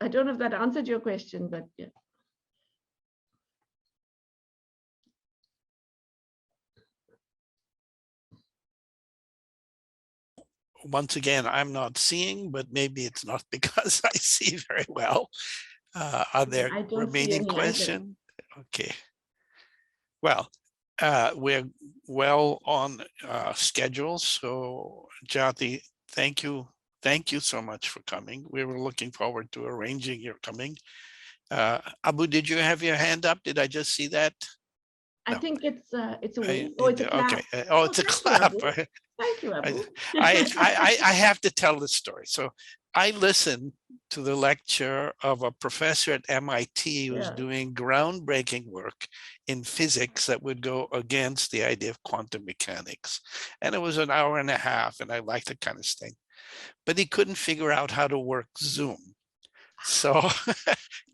I don't know if that answered your question, but yeah. Once again, I'm not seeing, but maybe it's not because I see very well. Are there remaining questions? Okay. Well, we're well on schedule. So Jayati, thank you. Thank you so much for coming. We were looking forward to arranging your coming. Abu, did you have your hand up? Did I just see that? I No. think it's a wave. Oh, it's a clap. Okay. Oh, it's a clap. Thank you, Abu. I have to tell the story. So I listened to the lecture of a professor at MIT who's doing groundbreaking work in physics that would go against the idea of quantum mechanics. And it was an hour and a half, and I like that kind of thing. But he couldn't figure out how to work Zoom. So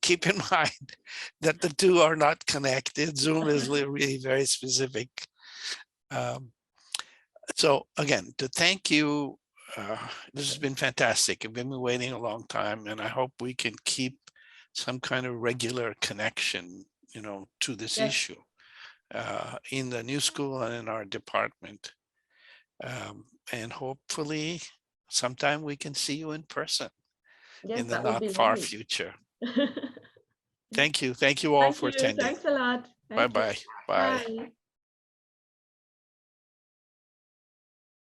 keep in mind that the two are not connected. Zoom is really very specific. So again, to thank you, this has been fantastic. I've been waiting a long time, and I hope we can keep some kind of regular connection, you know, to this issue in the new school and in our department. And hopefully sometime we can see you in person in the not far future. Thank you. Thank you all for attending. Thanks a lot. Bye-bye. Bye. Bye.